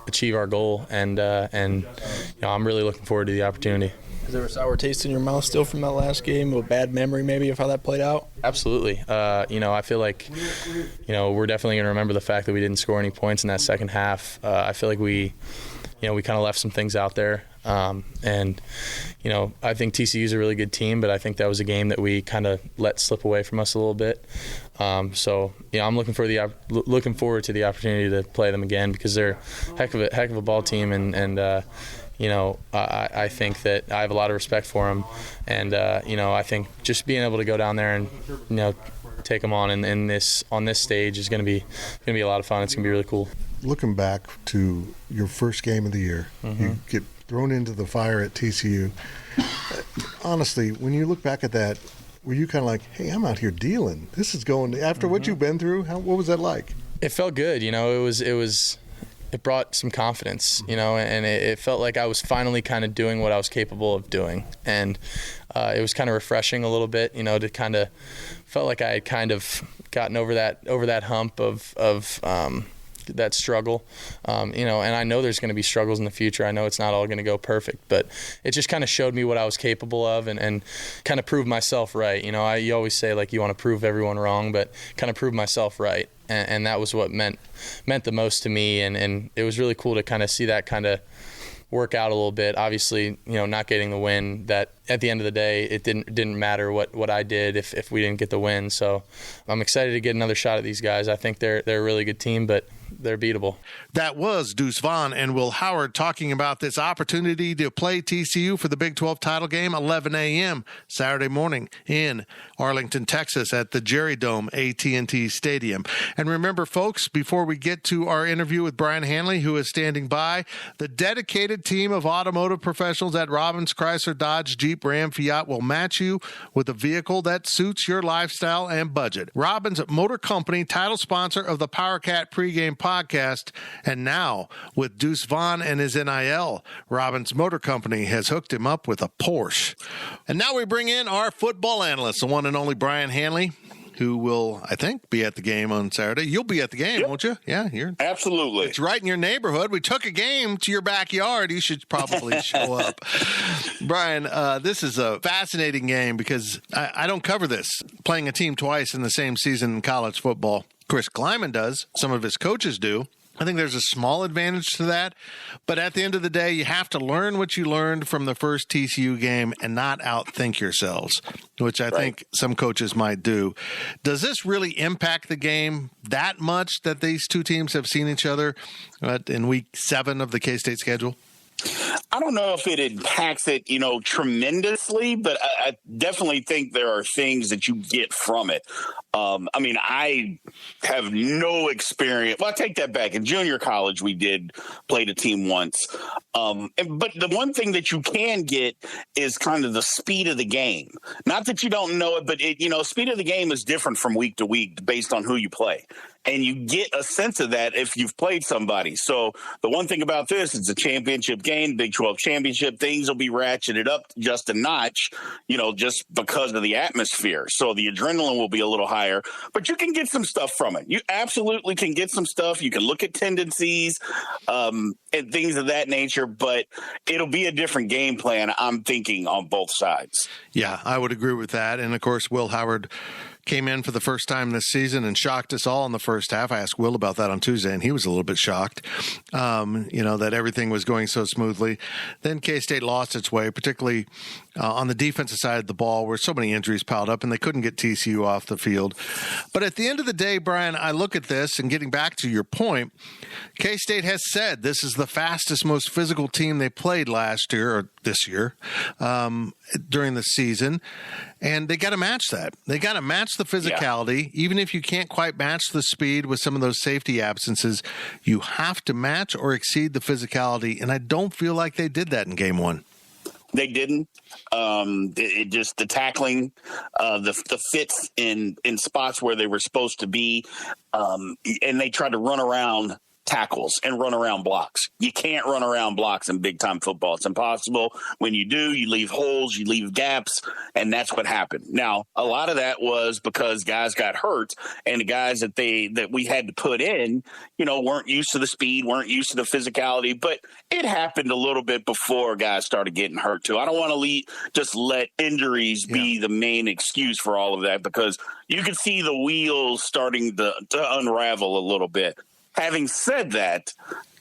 achieve our goal, and I'm really looking forward to the opportunity. Is there a sour taste in your mouth still from that last game, a bad memory maybe of how that played out? Absolutely. I feel like, we're definitely going to remember the fact that we didn't score any points in that second half. I feel like we kind of left some things out there. And I think TCU is a really good team, but I think that was a game that we kind of let slip away from us a little bit. I'm looking forward to the opportunity to play them again because they're a heck of a ball team, and I think that I have a lot of respect for them, and I think just being able to go down there and take them on on this stage is going to be a lot of fun. It's going to be really cool. Looking back to your first game of the year, you get thrown into the fire at TCU. Honestly, when you look back at that, were you kind of like, hey, I'm out here dealing. This is going after what you've been through. What was that like? It felt good. It brought some confidence, and it felt like I was finally kind of doing what I was capable of doing. And it was kind of refreshing a little bit, to kind of felt like I had kind of gotten over that hump of that struggle, and I know there's going to be struggles in the future. I know it's not all going to go perfect, but it just kind of showed me what I was capable of and kind of proved myself right. You always say like you want to prove everyone wrong, but kind of prove myself right, and that was what meant the most to me, and it was really cool to kind of see that kind of work out a little bit. Obviously, not getting the win, that at the end of the day, it didn't matter what I did if we didn't get the win. So I'm excited to get another shot at these guys. I think they're a really good team, but they're beatable. That was Deuce Vaughn and Will Howard talking about this opportunity to play TCU for the Big 12 title game, 11 a.m. Saturday morning in Arlington, Texas at the Jerry Dome AT&T Stadium. And remember, folks, before we get to our interview with Brian Hanley, who is standing by, the dedicated team of automotive professionals at Robbins Chrysler Dodge Jeep Ram Fiat will match you with a vehicle that suits your lifestyle and budget. Robbins Motor Company, title sponsor of the PowerCat Pregame Podcast, and now with Deuce Vaughn and his NIL, Robbins Motor Company has hooked him up with a Porsche. And now we bring in our football analyst, the one and only Brian Hanley, who will, I think, be at the game on Saturday. You'll be at the game, won't you? Yeah, absolutely. It's right in your neighborhood. We took a game to your backyard. You should probably show up. Brian, this is a fascinating game because I don't cover this, playing a team twice in the same season in college football. Chris Kleiman does. Some of his coaches do. I think there's a small advantage to that, but at the end of the day, you have to learn what you learned from the first TCU game and not outthink yourselves, which I think some coaches might do. Does this really impact the game that much that these two teams have seen each other in week 7 of the K-State schedule? I don't know if it impacts it, tremendously, but I definitely think there are things that you get from it. I have no experience. Well, I take that back. In junior college, we did play the team once. But the one thing that you can get is kind of the speed of the game. Not that you don't know it, but speed of the game is different from week to week based on who you play. And you get a sense of that if you've played somebody. So the one thing about this, it's a championship game, Big 12 championship. Things will be ratcheted up just a notch, just because of the atmosphere. So the adrenaline will be a little higher, but you can get some stuff from it. You absolutely can get some stuff. You can look at tendencies and things of that nature, but it'll be a different game plan, I'm thinking, on both sides. Yeah, I would agree with that. And, of course, Will Howard came in for the first time this season and shocked us all in the first half. I asked Will about that on Tuesday, and he was a little bit shocked, that everything was going so smoothly. Then K-State lost its way, particularly on the defensive side of the ball where so many injuries piled up and they couldn't get TCU off the field. But at the end of the day, Brian, I look at this and getting back to your point, K-State has said this is the fastest, most physical team they played last year or this year during the season. And they got to match that. They got to match the physicality. Yeah. Even if you can't quite match the speed with some of those safety absences, you have to match or exceed the physicality. And I don't feel like they did that in game 1. They didn't. It just the tackling, the fits in spots where they were supposed to be, and they tried to run around tackles and run around blocks. You can't run around blocks in big time football. It's impossible. When you do, you leave holes, you leave gaps, and that's what happened. Now, a lot of that was because guys got hurt, and the guys that we had to put in, weren't used to the speed, weren't used to the physicality, but it happened a little bit before guys started getting hurt too. I don't want to just let injuries be the main excuse for all of that, because you can see the wheels starting to unravel a little bit. Having said that,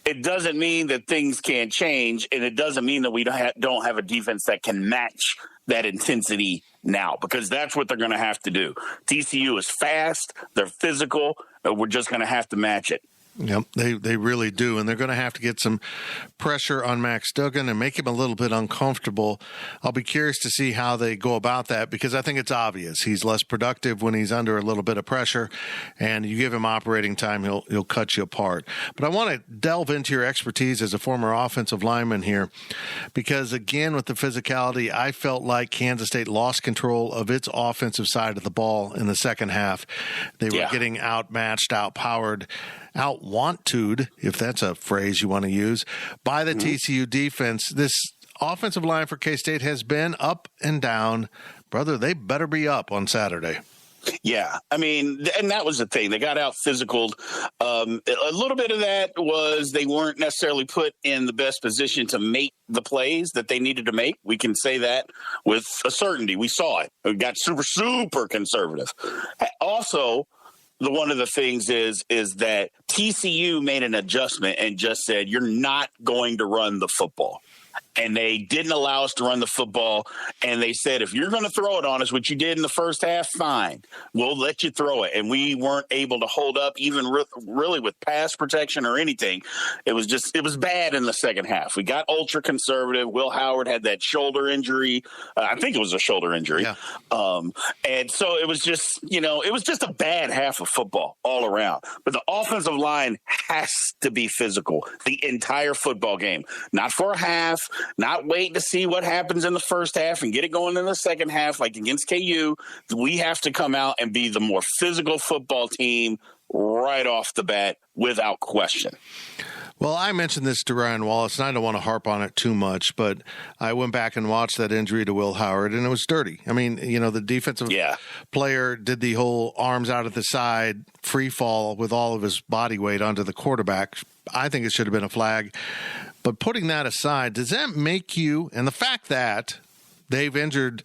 it doesn't mean that things can't change, and it doesn't mean that we don't have a defense that can match that intensity now, because that's what they're going to have to do. TCU is fast, they're physical, we're just going to have to match it. Yep, they really do, and they're going to have to get some pressure on Max Duggan and make him a little bit uncomfortable. I'll be curious to see how they go about that, because I think it's obvious he's less productive when he's under a little bit of pressure, and you give him operating time, he'll cut you apart. But I want to delve into your expertise as a former offensive lineman here, because again, with the physicality, I felt like Kansas State lost control of its offensive side of the ball in the second half. They were getting outmatched, outpowered, out-want-to'd, if that's a phrase you want to use, by the TCU defense. This offensive line for K-State has been up and down. Brother, they better be up on Saturday. Yeah, and that was the thing. They got out physicaled. A little bit of that was they weren't necessarily put in the best position to make the plays that they needed to make. We can say that with a certainty. We saw it. It got super, super conservative. Also, one of the things is that TCU made an adjustment and just said, you're not going to run the football. And they didn't allow us to run the football. And they said, if you're going to throw it on us, which you did in the first half, fine. We'll let you throw it. And we weren't able to hold up even really with pass protection or anything. It was bad in the second half. We got ultra conservative. Will Howard had that shoulder injury. I think it was a shoulder injury. Yeah. And so it was just, it was just a bad half of football all around. But the offensive line has to be physical the entire football game, not for a half, not wait to see what happens in the first half and get it going in the second half like against KU. We have to come out and be the more physical football team right off the bat without question. Well, I mentioned this to Ryan Wallace, and I don't want to harp on it too much, but I went back and watched that injury to Will Howard, and it was dirty. The defensive player did the whole arms out at the side, free fall with all of his body weight onto the quarterback. I think it should have been a flag. But putting that aside, does that make you, and the fact that they've injured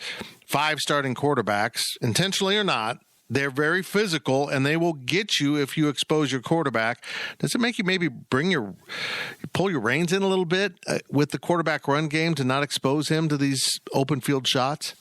5 starting quarterbacks, intentionally or not, They're very physical, and they will get you if you expose your quarterback. Does it make you maybe pull your reins in a little bit with the quarterback run game to not expose him to these open field shots?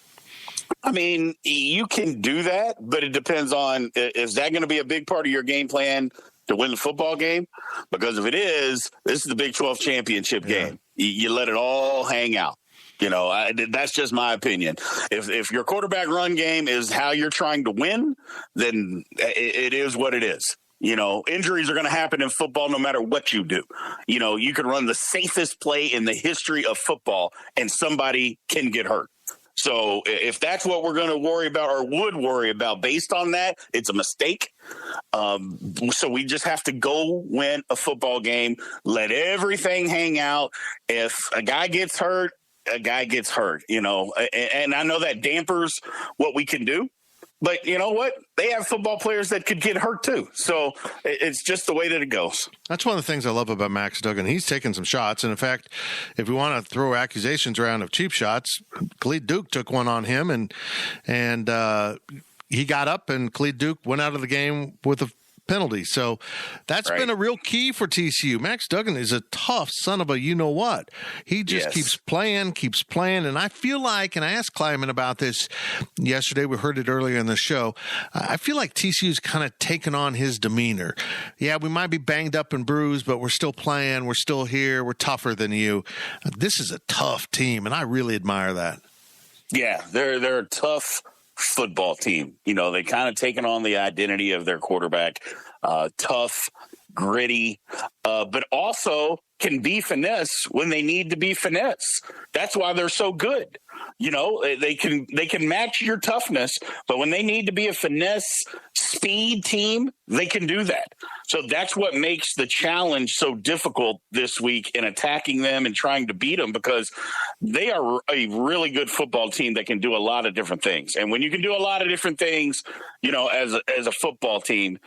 I mean, you can do that, but it depends on, is that going to be a big part of your game plan to win the football game? Because if it is, this is the Big 12 championship game. You let it all hang out. That's just my opinion. If your quarterback run game is how you're trying to win, then it is what it is. Injuries are going to happen in football no matter what you do. You can run the safest play in the history of football and somebody can get hurt. So if that's what we're going to worry about or would worry about based on that, it's a mistake. So we just have to go win a football game, let everything hang out. If a guy gets hurt, a guy gets hurt, and I know that dampers what we can do. But you know what? They have football players that could get hurt too. So it's just the way that it goes. That's one of the things I love about Max Duggan. He's taken some shots. And in fact, if we want to throw accusations around of cheap shots, Khalid Duke took one on him and he got up and Khalid Duke went out of the game with a penalty. So that's been a real key for TCU. Max Duggan is a tough son of a you-know-what. He just keeps playing. And I feel like, and I asked Kleiman about this yesterday, we heard it earlier in the show, I feel like TCU's kind of taken on his demeanor. Yeah, we might be banged up and bruised, but we're still playing. We're still here. We're tougher than you. This is a tough team, and I really admire that. Yeah, they're a tough football team. They kind of taken on the identity of their quarterback, tough, gritty, but also can be finesse when they need to be finesse. That's why they're so good. They can match your toughness, but when they need to be a finesse speed team, they can do that. So that's what makes the challenge so difficult this week in attacking them and trying to beat them, because they are a really good football team that can do a lot of different things. And when you can do a lot of different things, as a football team,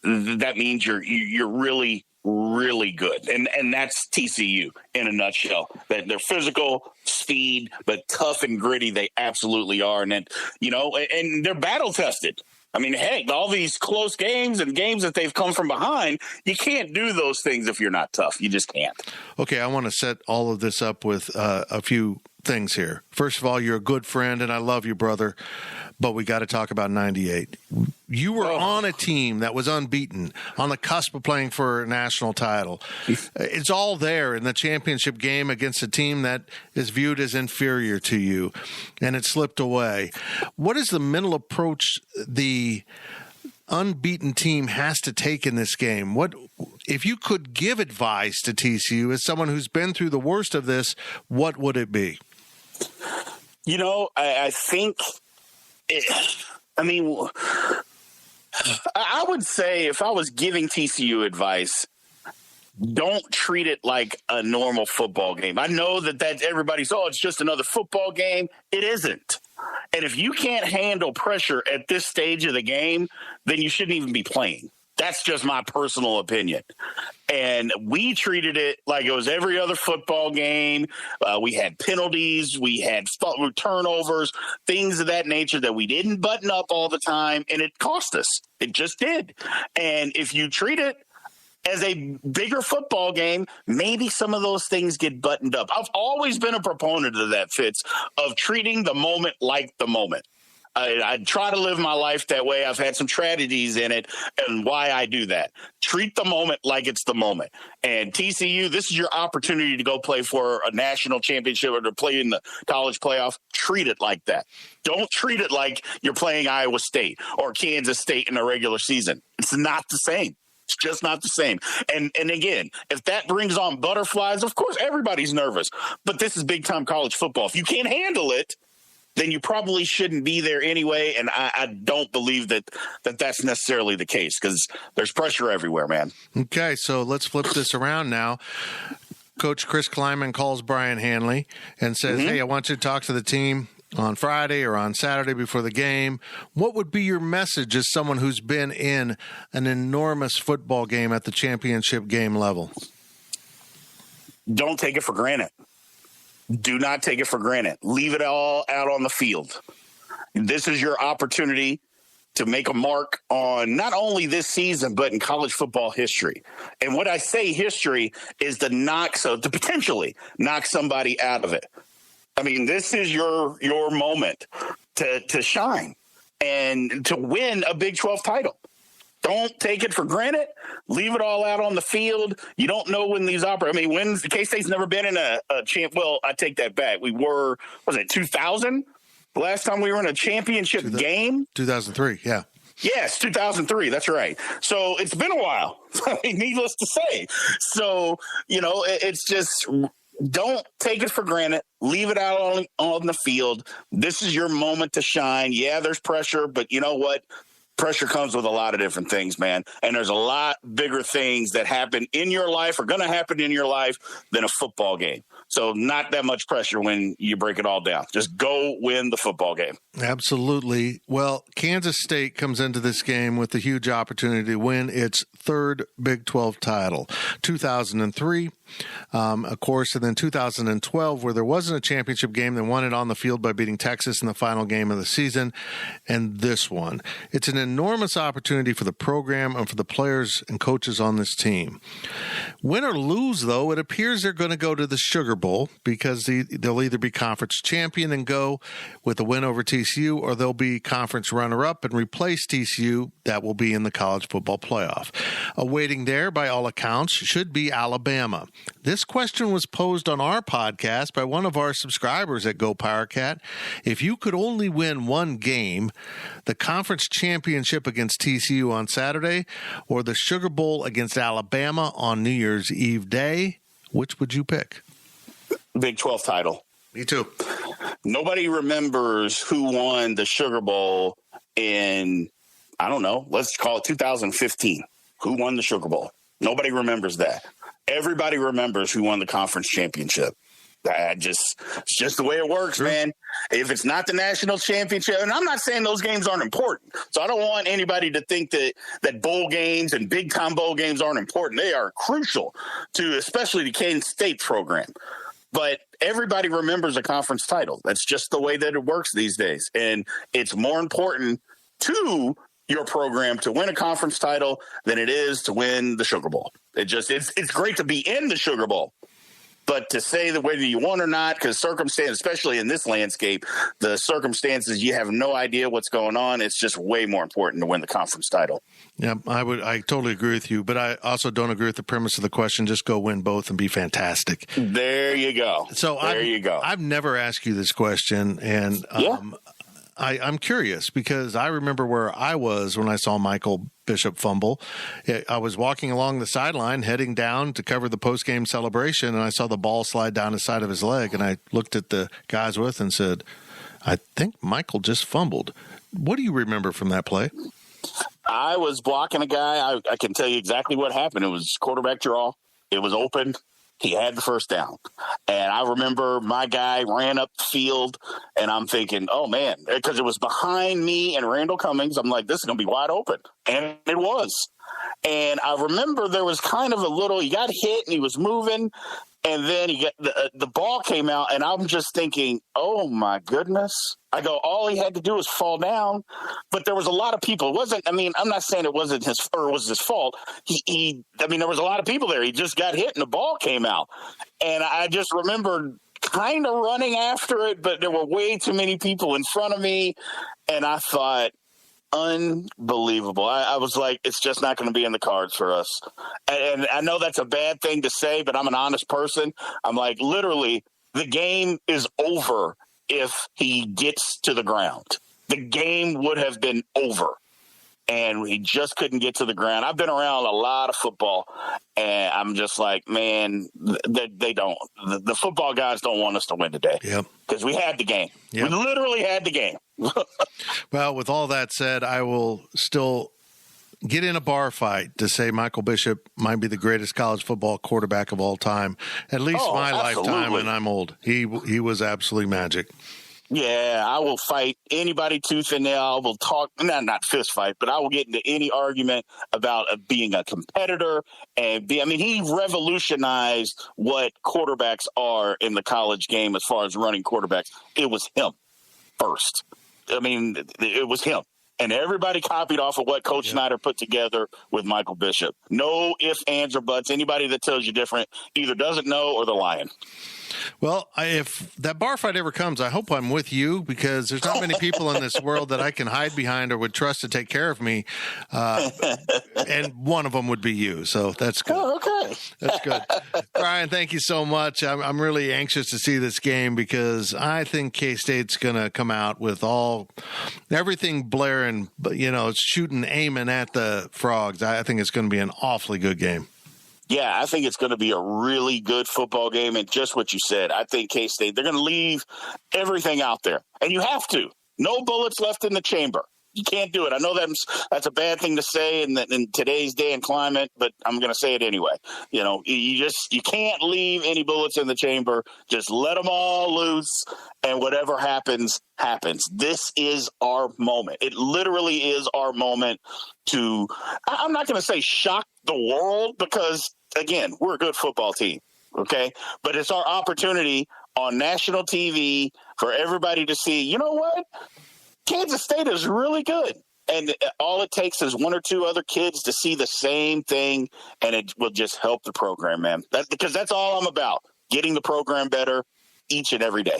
that means you're really, really good. And that's TCU in a nutshell. That they're physical, speed, but tough and gritty. They absolutely are. And and they're battle tested. I mean, heck, all these close games and games that they've come from behind, you can't do those things if you're not tough. You just can't. Okay, I want to set all of this up with a few things here. First of all, you're a good friend, and I love you, brother, but we got to talk about 98. You were on a team that was unbeaten, on the cusp of playing for a national title. It's all there in the championship game against a team that is viewed as inferior to you, and it slipped away. What is the mental approach the unbeaten team has to take in this game? What if you could give advice to TCU as someone who's been through the worst of this, what would it be? I think I would say if I was giving TCU advice, don't treat it like a normal football game. I know that everybody's, it's just another football game. It isn't. And if you can't handle pressure at this stage of the game, then you shouldn't even be playing. That's just my personal opinion. And we treated it like it was every other football game. We had penalties. We had turnovers, things of that nature that we didn't button up all the time, and it cost us. It just did. And if you treat it as a bigger football game, maybe some of those things get buttoned up. I've always been a proponent of that, Fitz, of treating the moment like the moment. I try to live my life that way. I've had some tragedies in it, and why I do that. Treat the moment like it's the moment. And TCU, this is your opportunity to go play for a national championship or to play in the college playoff. Treat it like that. Don't treat it like you're playing Iowa State or Kansas State in a regular season. It's not the same. It's just not the same. And again, if that brings on butterflies, of course, everybody's nervous. But this is big-time college football. If you can't handle it, then you probably shouldn't be there anyway. And I don't believe that's necessarily the case, because there's pressure everywhere, man. Okay, so let's flip this around now. Coach Chris Kleiman calls Brian Hanley and says, hey, I want you to talk to the team on Friday or on Saturday before the game. What would be your message as someone who's been in an enormous football game at the championship game level? Don't take it for granted. Do not take it for granted. Leave it all out on the field. This is your opportunity to make a mark on not only this season, but in college football history. And what I say history is to potentially knock somebody out of it. I mean, this is your moment to shine and to win a Big 12 title. Don't take it for granted. Leave it all out on the field. You don't know when these operate. I mean, when K-State's never been in a champ. Well, I take that back. We were, was it 2000? The last time we were in a championship game? 2003, yeah. Yes, 2003. That's right. So it's been a while. I mean, needless to say. So, it's just don't take it for granted. Leave it out on the field. This is your moment to shine. Yeah, there's pressure, but you know what? Pressure comes with a lot of different things, man. And there's a lot bigger things that happen in your life or going to happen in your life than a football game. So not that much pressure when you break it all down. Just go win the football game. Absolutely. Well, Kansas State comes into this game with a huge opportunity to win its third Big 12 title. 2003, of course, and then 2012, where there wasn't a championship game. They won it on the field by beating Texas in the final game of the season. And this one. It's an enormous opportunity for the program and for the players and coaches on this team. Win or lose, though, it appears they're going to go to the Sugar Bowl because they'll either be conference champion and go with a win over TCU, or they'll be conference runner-up and replace TCU. That will be in the college football playoff. Awaiting there, by all accounts, should be Alabama. This question was posed on our podcast by one of our subscribers at Go PowerCat. If you could only win one game, the conference championship against TCU on Saturday or the Sugar Bowl against Alabama on New Year's Eve day, which would you pick? Big 12 title. Me too. Nobody remembers who won the Sugar Bowl in, I don't know, let's call it 2015. Who won the Sugar Bowl? Nobody remembers that. Everybody remembers who won the conference championship. It's just the way it works, man. If it's not the national championship, and I'm not saying those games aren't important. So I don't want anybody to think that bowl games and big time bowl games aren't important. They are crucial to especially the Kansas State program. But everybody remembers a conference title. That's just the way that it works these days. And it's more important to your program to win a conference title than it is to win the Sugar Bowl. It's great to be in the Sugar Bowl. But to say that whether you won or not, because circumstance, especially in this landscape, the circumstances, you have no idea what's going on. It's just way more important to win the conference title. Yeah, I totally agree with you, but I also don't agree with the premise of the question. Just go win both and be fantastic. There you go. So you go. I've never asked you this question, and I'm curious because I remember where I was when I saw Michael Bishop fumble. I was walking along the sideline, heading down to cover the post-game celebration, and I saw the ball slide down the side of his leg, and I looked at the guys with and said, I think Michael just fumbled. What do you remember from that play? I was blocking a guy. I can tell you exactly what happened. It was quarterback draw. It was open. He had the first down. And I remember my guy ran up the field, and I'm thinking, oh, man, because it was behind me and Randall Cummings. I'm like, this is going to be wide open. And it was. And I remember there was kind of he got hit and he was moving. And then the ball came out, and I'm just thinking, oh, my goodness. I go, all he had to do was fall down. But there was a lot of people. I'm not saying it wasn't his fault. There was a lot of people there. He just got hit, and the ball came out. And I just remember kind of running after it, but there were way too many people in front of me. And I thought, unbelievable. I was like, it's just not going to be in the cards for us. And I know that's a bad thing to say, but I'm an honest person. I'm like, literally, the game is over if he gets to the ground. The game would have been over. And he just couldn't get to the ground. I've been around a lot of football, and I'm just like, man, they don't. The football guys don't want us to win today. Yep. Because we had the game. Yep. We literally had the game. Well, with all that said, I will still get in a bar fight to say Michael Bishop might be the greatest college football quarterback of all time. At least my lifetime, and I'm old. He was absolutely magic. Yeah, I will fight anybody tooth and nail. I will talk, not fist fight, but I will get into any argument about being a competitor. He revolutionized what quarterbacks are in the college game as far as running quarterbacks. It was him first. It was him. And everybody copied off of what Coach Snyder put together with Michael Bishop. No ifs, ands, or buts. Anybody that tells you different either doesn't know or they're lying. Well, if that bar fight ever comes, I hope I'm with you, because there's not many people in this world that I can hide behind or would trust to take care of me. And one of them would be you. So that's good. Oh, okay. That's good. Brian, thank you so much. I'm really anxious to see this game because I think K-State's going to come out with everything blaring, shooting, aiming at the Frogs. I think it's going to be an awfully good game. Yeah, I think it's going to be a really good football game. And just what you said, I think K-State, they're going to leave everything out there. And you have to. No bullets left in the chamber. You can't do it. I know that's a bad thing to say in today's day and climate, but I'm going to say it anyway. You can't leave any bullets in the chamber. Just let them all loose, and whatever happens, happens. This is our moment. It literally is our moment to, I'm not going to say shock the world, because, again, we're a good football team, okay? But it's our opportunity on national TV for everybody to see, you know what? Kansas State is really good. And all it takes is one or two other kids to see the same thing, and it will just help the program, man. Because that's all I'm about, getting the program better each and every day.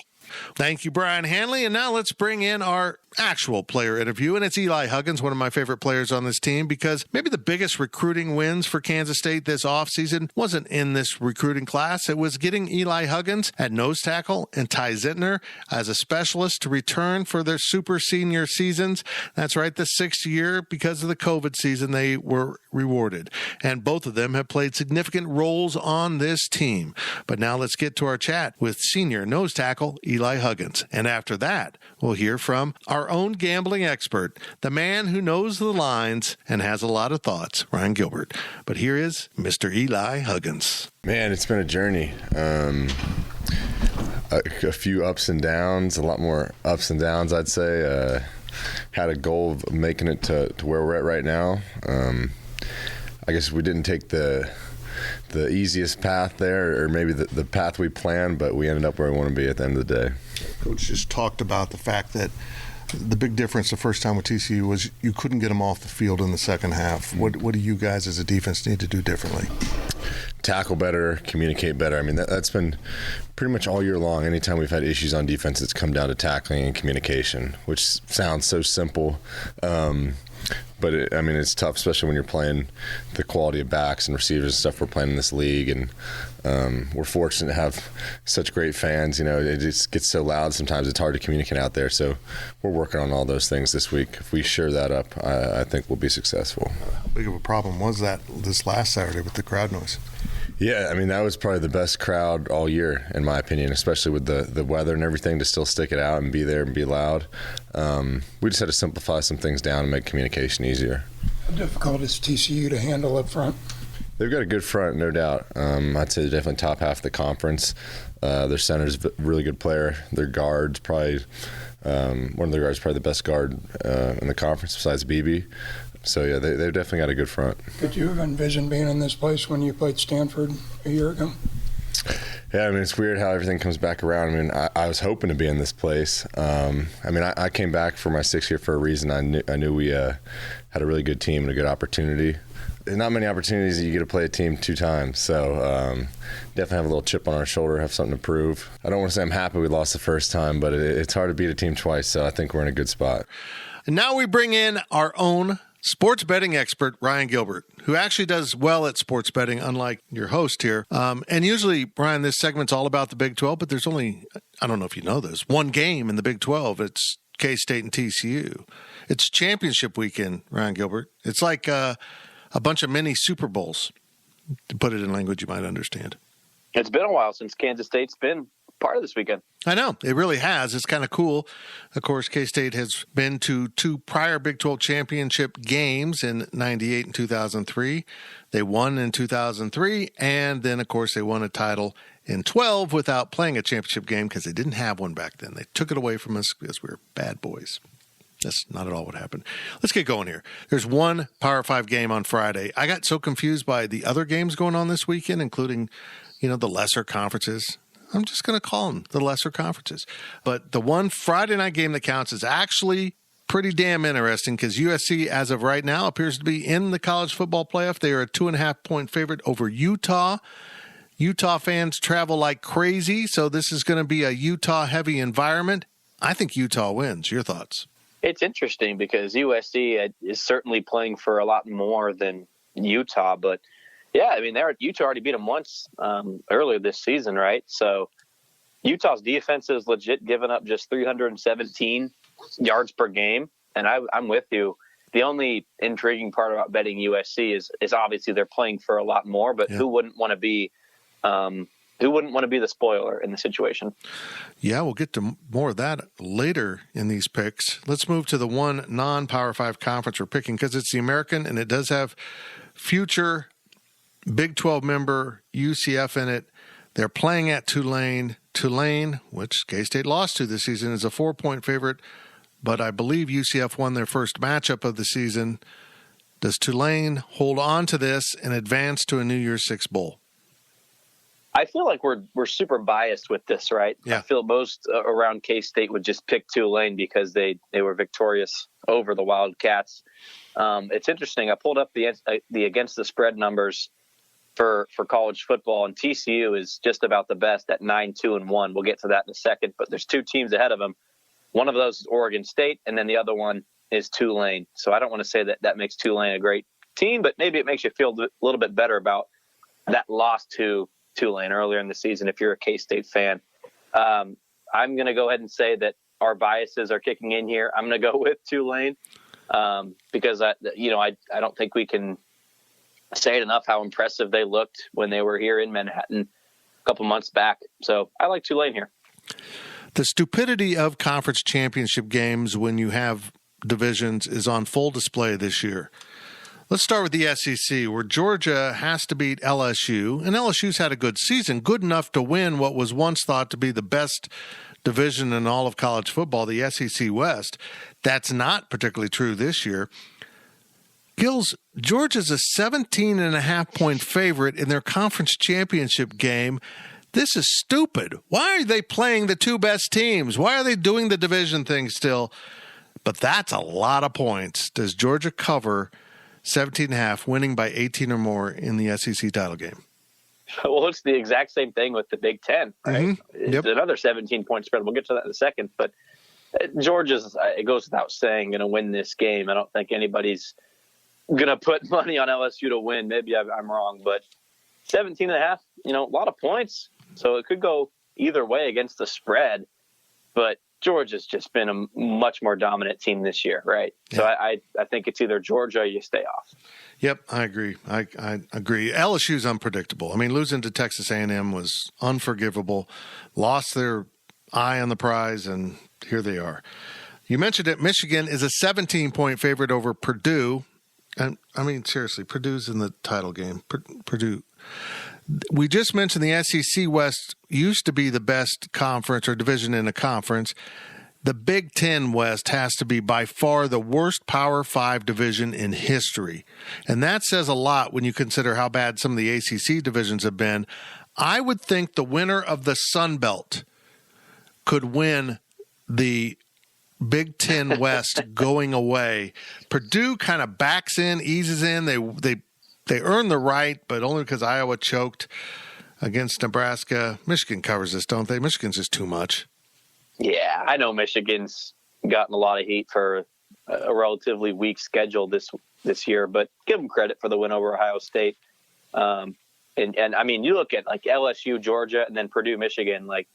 Thank you, Brian Hanley. And now let's bring in our actual player interview. And it's Eli Huggins, one of my favorite players on this team, because maybe the biggest recruiting wins for Kansas State this offseason wasn't in this recruiting class. It was getting Eli Huggins at nose tackle and Ty Zentner as a specialist to return for their super senior seasons. That's right, the 6th year, because of the COVID season, they were rewarded. And both of them have played significant roles on this team. But now let's get to our chat with senior nose tackle Eli Huggins. And after that, we'll hear from our own gambling expert, the man who knows the lines and has a lot of thoughts, Ryan Gilbert. But here is Mr. Eli Huggins. Man, it's been a journey. A few ups and downs, a lot more ups and downs, I'd say. Had a goal of making it to where we're at right now. I guess we didn't take the easiest path there, or maybe the path we planned, but we ended up where we want to be at the end of the day. Coach just talked about the fact that the big difference the first time with TCU was you couldn't get them off the field in the second half. What do you guys as a defense need to do differently? Tackle better, communicate better. I mean, that's been pretty much all year long. Anytime we've had issues on defense, it's come down to tackling and communication, which sounds so simple. But it's tough, especially when you're playing the quality of backs and receivers and stuff we're playing in this league. And we're fortunate to have such great fans. It just gets so loud sometimes it's hard to communicate out there. So we're working on all those things this week. If we shore that up, I think we'll be successful. How big of a problem was that this last Saturday with the crowd noise? Yeah, that was probably the best crowd all year, in my opinion, especially with the weather and everything, to still stick it out and be there and be loud. We just had to simplify some things down and make communication easier. How difficult is TCU to handle up front? They've got a good front, no doubt. I'd say they're definitely top half of the conference. Their center's a really good player. Their guard's probably one of their guards, probably the best guard in the conference besides BB. So, yeah, they've definitely got a good front. Could you have envisioned being in this place when you played Stanford a year ago? Yeah, it's weird how everything comes back around. I was hoping to be in this place. I came back for my 6th year for a reason. I knew we had a really good team and a good opportunity. There's not many opportunities that you get to play a team 2 times. So definitely have a little chip on our shoulder, have something to prove. I don't want to say I'm happy we lost the first time, but it's hard to beat a team twice. So I think we're in a good spot. And now we bring in our own sports betting expert, Ryan Gilbert, who actually does well at sports betting, unlike your host here. And usually, Ryan, this segment's all about the Big 12, but there's only, I don't know if you know this, one game in the Big 12. It's K-State and TCU. It's championship weekend, Ryan Gilbert. It's like a bunch of mini Super Bowls, to put it in language you might understand. It's been a while since Kansas State's been part of this weekend. I know. It really has. It's kind of cool. Of course, K-State has been to 2 prior Big 12 championship games in 98 and 2003. They won in 2003, and then, of course, they won a title in 12 without playing a championship game because they didn't have one back then. They took it away from us because we were bad boys. That's not at all what happened. Let's get going here. There's one Power 5 game on Friday. I got so confused by the other games going on this weekend, including, the lesser conferences. I'm just going to call them the lesser conferences. But the one Friday night game that counts is actually pretty damn interesting because USC, as of right now, appears to be in the college football playoff. They are a 2.5-point favorite over Utah. Utah fans travel like crazy, so this is going to be a Utah-heavy environment. I think Utah wins. Your thoughts? It's interesting because USC is certainly playing for a lot more than Utah, but yeah, I mean, Utah already beat them once earlier this season, right? So Utah's defense is legit giving up just 317 yards per game, and I'm with you. The only intriguing part about betting USC is obviously they're playing for a lot more, but who wouldn't want to be the spoiler in the situation? Yeah, we'll get to more of that later in these picks. Let's move to the one non-Power 5 conference we're picking because it's the American, and it does have future Big 12 member UCF in it. They're playing at Tulane. Tulane, which K-State lost to this season, is a 4-point favorite, but I believe UCF won their first matchup of the season. Does Tulane hold on to this and advance to a New Year's Six bowl? I feel like we're super biased with this, right? Yeah. I feel most around K-State would just pick Tulane because they were victorious over the Wildcats. It's interesting. I pulled up the against the spread numbers for college football, and TCU is just about the best at 9-2-1. We'll get to that in a second, but there's two teams ahead of them. One of those is Oregon State, and then the other one is Tulane. So I don't want to say that makes Tulane a great team, but maybe it makes you feel a little bit better about that loss to Tulane earlier in the season if you're a K-State fan. I'm going to go ahead and say that our biases are kicking in here. I'm going to go with Tulane because I don't think we can say it enough how impressive they looked when they were here in Manhattan a couple months back. So I like Tulane here. The stupidity of conference championship games when you have divisions is on full display this year. Let's start with the SEC, where Georgia has to beat LSU, and LSU's had a good season, good enough to win what was once thought to be the best division in all of college football, the SEC West. That's not particularly true this year. Gills, Georgia's a 17.5-point favorite in their conference championship game. This is stupid. Why are they playing the two best teams? Why are they doing the division thing still? But that's a lot of points. Does Georgia cover 17.5, winning by 18 or more in the SEC title game? Well, it's the exact same thing with the Big Ten, right? Mm-hmm. Yep. It's another 17-point spread. We'll get to that in a second. But Georgia's, it goes without saying, going to win this game. I don't think anybody's going to put money on LSU to win. Maybe I'm wrong, but 17.5, a lot of points. So it could go either way against the spread. But Georgia's just been a much more dominant team this year, right? Yeah. So I think it's either Georgia or you stay off. Yep, I agree. I agree. LSU's unpredictable. I mean, losing to Texas A&M was unforgivable. Lost their eye on the prize, and here they are. You mentioned it. Michigan is a 17-point favorite over Purdue. And I mean, seriously, Purdue's in the title game. Purdue. We just mentioned the SEC West used to be the best conference or division in a conference. The Big Ten West has to be by far the worst Power 5 division in history. And that says a lot when you consider how bad some of the ACC divisions have been. I would think the winner of the Sun Belt could win the Big Ten West going away. Purdue kind of backs in, eases in. They earn the right, but only because Iowa choked against Nebraska. Michigan covers this, don't they? Michigan's just too much. Yeah, I know Michigan's gotten a lot of heat for a relatively weak schedule this year, but give them credit for the win over Ohio State. And I mean, you look at like LSU, Georgia, and then Purdue, Michigan. Like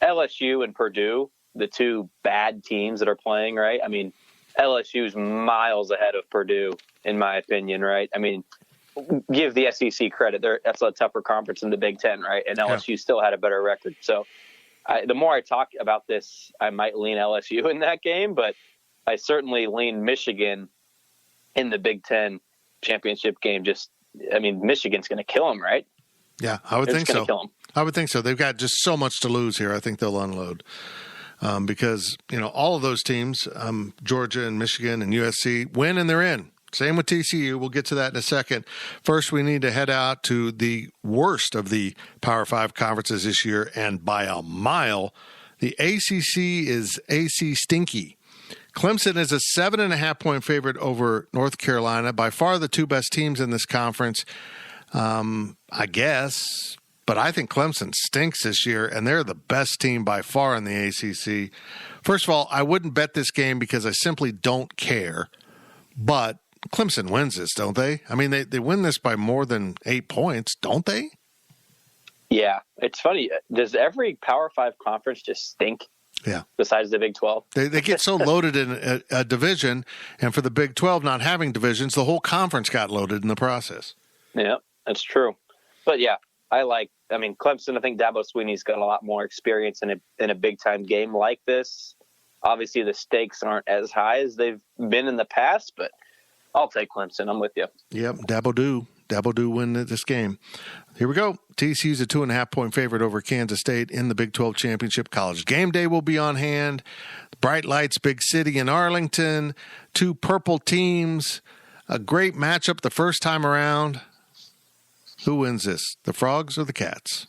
LSU and Purdue, the two bad teams that are playing, right? I mean, LSU's miles ahead of Purdue, in my opinion, right? I mean, give the SEC credit. That's a tougher conference in the Big Ten, right? And LSU still had a better record. So the more I talk about this, I might lean LSU in that game, but I certainly lean Michigan in the Big Ten championship game. Michigan's going to kill them, right? Yeah, I would think so. Kill them. I would think so. They've got just so much to lose here. I think they'll unload. Because, all of those teams, Georgia and Michigan and USC, win and they're in. Same with TCU. We'll get to that in a second. First, we need to head out to the worst of the Power 5 conferences this year, and by a mile, the ACC is AC stinky. Clemson is a 7.5-point favorite over North Carolina. By far the two best teams in this conference, I guess. But I think Clemson stinks this year, and they're the best team by far in the ACC. First of all, I wouldn't bet this game because I simply don't care. But Clemson wins this, don't they? I mean, they win this by more than 8 points, don't they? Yeah, it's funny. Does every Power 5 conference just stink? Yeah. Besides the Big 12? They get so loaded in a division, and for the Big 12 not having divisions, the whole conference got loaded in the process. Yeah, that's true. But yeah, Clemson, I think Dabo Swinney's got a lot more experience in a big-time game like this. Obviously, the stakes aren't as high as they've been in the past, but I'll take Clemson. I'm with you. Yep, Dabo do win this game. Here we go. TCU's a 2.5-point favorite over Kansas State in the Big 12 Championship. College game day will be on hand. Bright lights, big city in Arlington. Two purple teams. A great matchup the first time around. Who wins this, the Frogs or the Cats?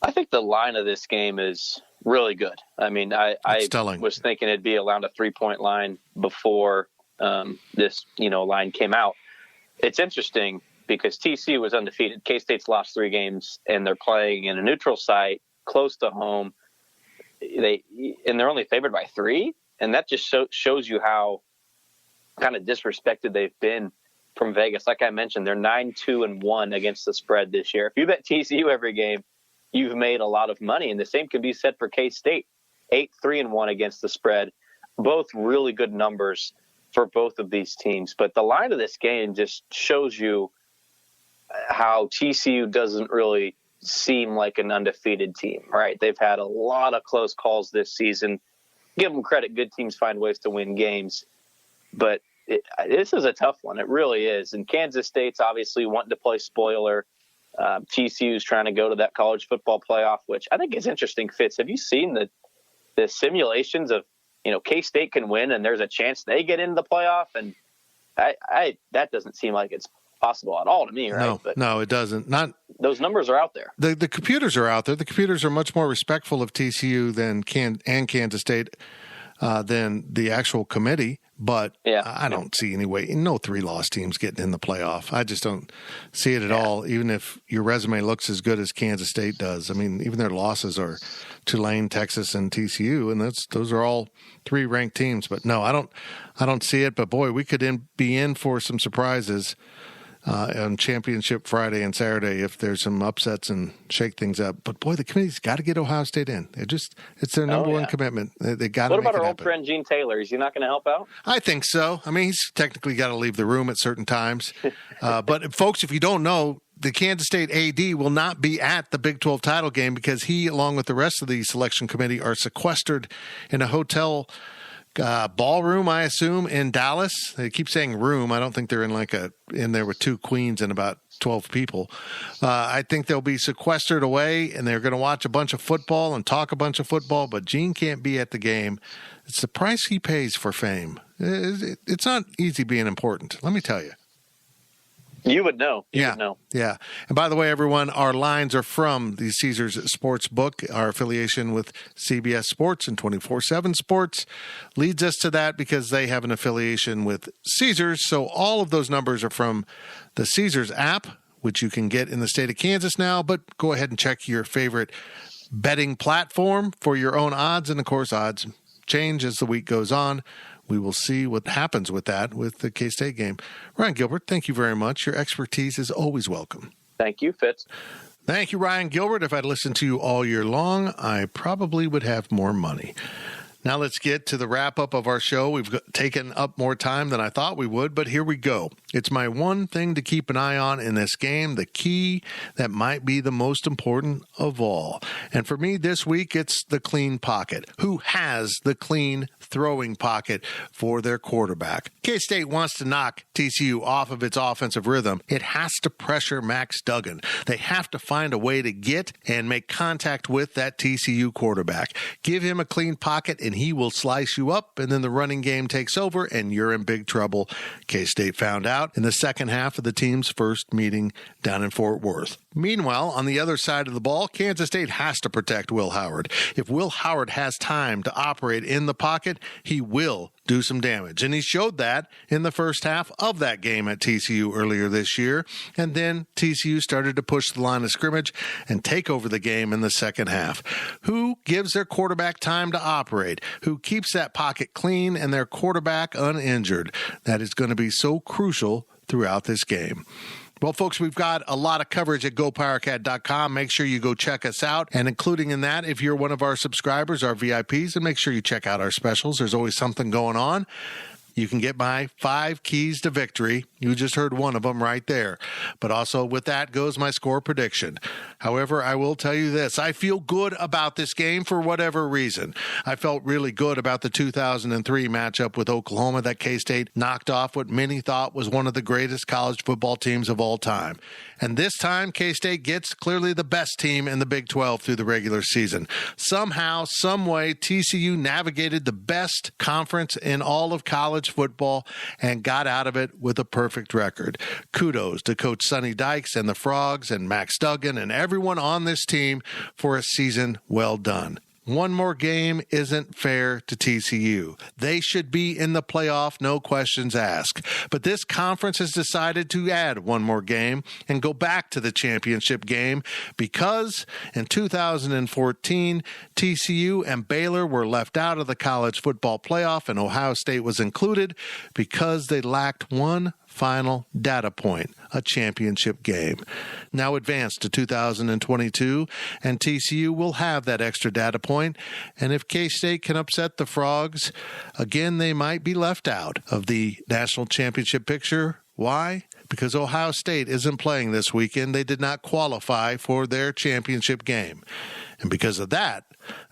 I think the line of this game is really good. I mean, I was thinking it'd be around a 3-point line before this line came out. It's interesting because TCU was undefeated. K-State's lost 3 games, and they're playing in a neutral site close to home. They're only favored by 3, and that just shows you how kind of disrespected they've been from Vegas. Like I mentioned, they're 9-2-1 against the spread this year. If you bet TCU every game, you've made a lot of money, and the same can be said for K-State. 8-3-1 against the spread. Both really good numbers for both of these teams. But the line of this game just shows you how TCU doesn't really seem like an undefeated team, right? They've had a lot of close calls this season. Give them credit. Good teams find ways to win games. But this is a tough one. It really is. And Kansas State's obviously wanting to play spoiler. TCU's trying to go to that college football playoff, which I think is interesting. Fitz, have you seen the simulations of, K-State can win and there's a chance they get into the playoff? And that doesn't seem like it's possible at all to me, right? No, it doesn't. Not those numbers are out there. The computers are out there. The computers are much more respectful of TCU than Kansas State than the actual committee. But I don't see any way. No 3-loss teams getting in the playoff. I just don't see it at all, even if your resume looks as good as Kansas State does. I mean, even their losses are Tulane, Texas, and TCU, and those are all 3 ranked teams. But no, I don't see it. But boy, we could be in for some surprises on Championship Friday and Saturday if there's some upsets and shake things up. But boy, the committee's got to get Ohio State in. It's their number one commitment. They got to. What about our old friend Gene Taylor? Is he not going to help out? I think so. I mean, he's technically got to leave the room at certain times. But folks, if you don't know, the Kansas State AD will not be at the Big 12 title game because he, along with the rest of the selection committee, are sequestered in a hotel ballroom, I assume, in Dallas. They keep saying room. I don't think they're in there with 2 queens and about 12 people. I think they'll be sequestered away, and they're going to watch a bunch of football and talk a bunch of football, but Gene can't be at the game. It's the price he pays for fame. It's not easy being important, let me tell you. You would know. You would know. Yeah. And by the way, everyone, our lines are from the Caesars Sports Book. Our affiliation with CBS Sports and 24/7 Sports leads us to that because they have an affiliation with Caesars. So all of those numbers are from the Caesars app, which you can get in the state of Kansas now. But go ahead and check your favorite betting platform for your own odds. And, of course, odds change as the week goes on. We will see what happens with that with the K-State game. Ryan Gilbert, thank you very much. Your expertise is always welcome. Thank you, Fitz. Thank you, Ryan Gilbert. If I'd listened to you all year long, I probably would have more money. Now let's get to the wrap-up of our show. We've taken up more time than I thought we would, but here we go. It's my one thing to keep an eye on in this game, the key that might be the most important of all. And for me this week, it's the clean pocket. Who has the clean throwing pocket for their quarterback? K-State wants to knock TCU off of its offensive rhythm. It has to pressure Max Duggan. They have to find a way to get and make contact with that TCU quarterback. Give him a clean pocket and he will slice you up, and then the running game takes over and you're in big trouble. K-State found out out in the second half of the team's first meeting down in Fort Worth. Meanwhile, on the other side of the ball, Kansas State has to protect Will Howard. If Will Howard has time to operate in the pocket, he will do some damage. And he showed that in the first half of that game at TCU earlier this year. And then TCU started to push the line of scrimmage and take over the game in the second half. Who gives their quarterback time to operate? Who keeps that pocket clean and their quarterback uninjured? That is going to be so crucial throughout this game. Well, folks, we've got a lot of coverage at GoPowerCat.com. Make sure you go check us out. And including in that, if you're one of our subscribers, our VIPs, and make sure you check out our specials. There's always something going on. You can get my 5 keys to victory. You just heard one of them right there. But also with that goes my score prediction. However, I will tell you this. I feel good about this game for whatever reason. I felt really good about the 2003 matchup with Oklahoma that K-State knocked off what many thought was one of the greatest college football teams of all time. And this time, K-State gets clearly the best team in the Big 12 through the regular season. Somehow, some way, TCU navigated the best conference in all of college football and got out of it with a perfect record. Kudos to Coach Sonny Dykes and the Frogs and Max Duggan and everyone on this team for a season well done. One more game isn't fair to TCU. They should be in the playoff, no questions asked. But this conference has decided to add one more game and go back to the championship game because in 2014, TCU and Baylor were left out of the college football playoff and Ohio State was included because they lacked one final data point, a championship game. Now advanced to 2022, and TCU will have that extra data point, and if K-State can upset the Frogs, again, they might be left out of the national championship picture. Why? Because Ohio State isn't playing this weekend. They did not qualify for their championship game. And because of that,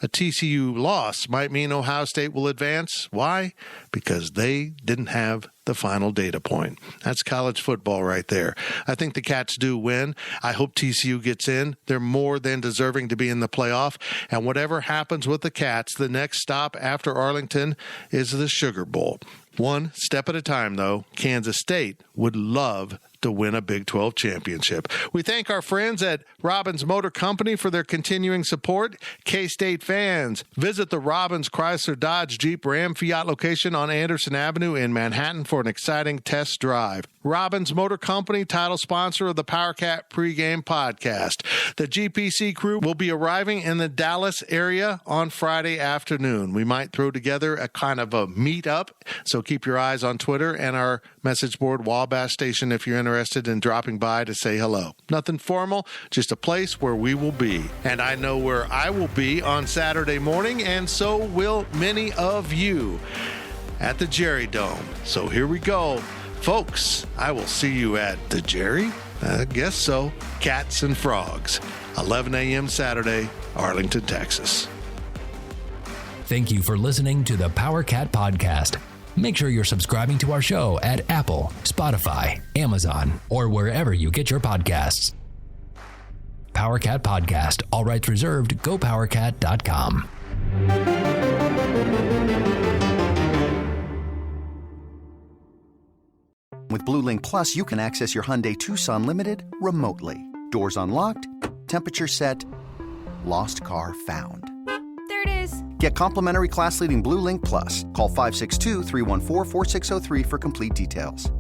a TCU loss might mean Ohio State will advance. Why? Because they didn't have the final data point. That's college football right there. I think the Cats do win. I hope TCU gets in. They're more than deserving to be in the playoff. And whatever happens with the Cats, the next stop after Arlington is the Sugar Bowl. One step at a time, though. Kansas State would love to win a Big 12 championship. We thank our friends at Robbins Motor Company for their continuing support. K-State fans, visit the Robbins Chrysler Dodge Jeep Ram Fiat location on Anderson Avenue in Manhattan for an exciting test drive. Robbins Motor Company, title sponsor of the PowerCat Pregame podcast. The GPC crew will be arriving in the Dallas area on Friday afternoon. We might throw together a kind of a meet-up, so keep your eyes on Twitter and our message board, Wabash Station, if you're interested in dropping by to say hello. Nothing formal, just a place where we will be. And I know where I will be on Saturday morning, and so will many of you at the Jerry Dome. So here we go. Folks, I will see you at the Jerry? I guess so. Cats and Frogs, 11 a.m. Saturday, Arlington, Texas. Thank you for listening to the PowerCat Podcast. Make sure you're subscribing to our show at Apple, Spotify, Amazon, or wherever you get your podcasts. PowerCat Podcast, all rights reserved, GoPowerCat.com. With Blue Link Plus, you can access your Hyundai Tucson Limited remotely. Doors unlocked, temperature set, lost car found. There it is. Get complimentary class-leading Blue Link Plus. Call 562-314-4603 for complete details.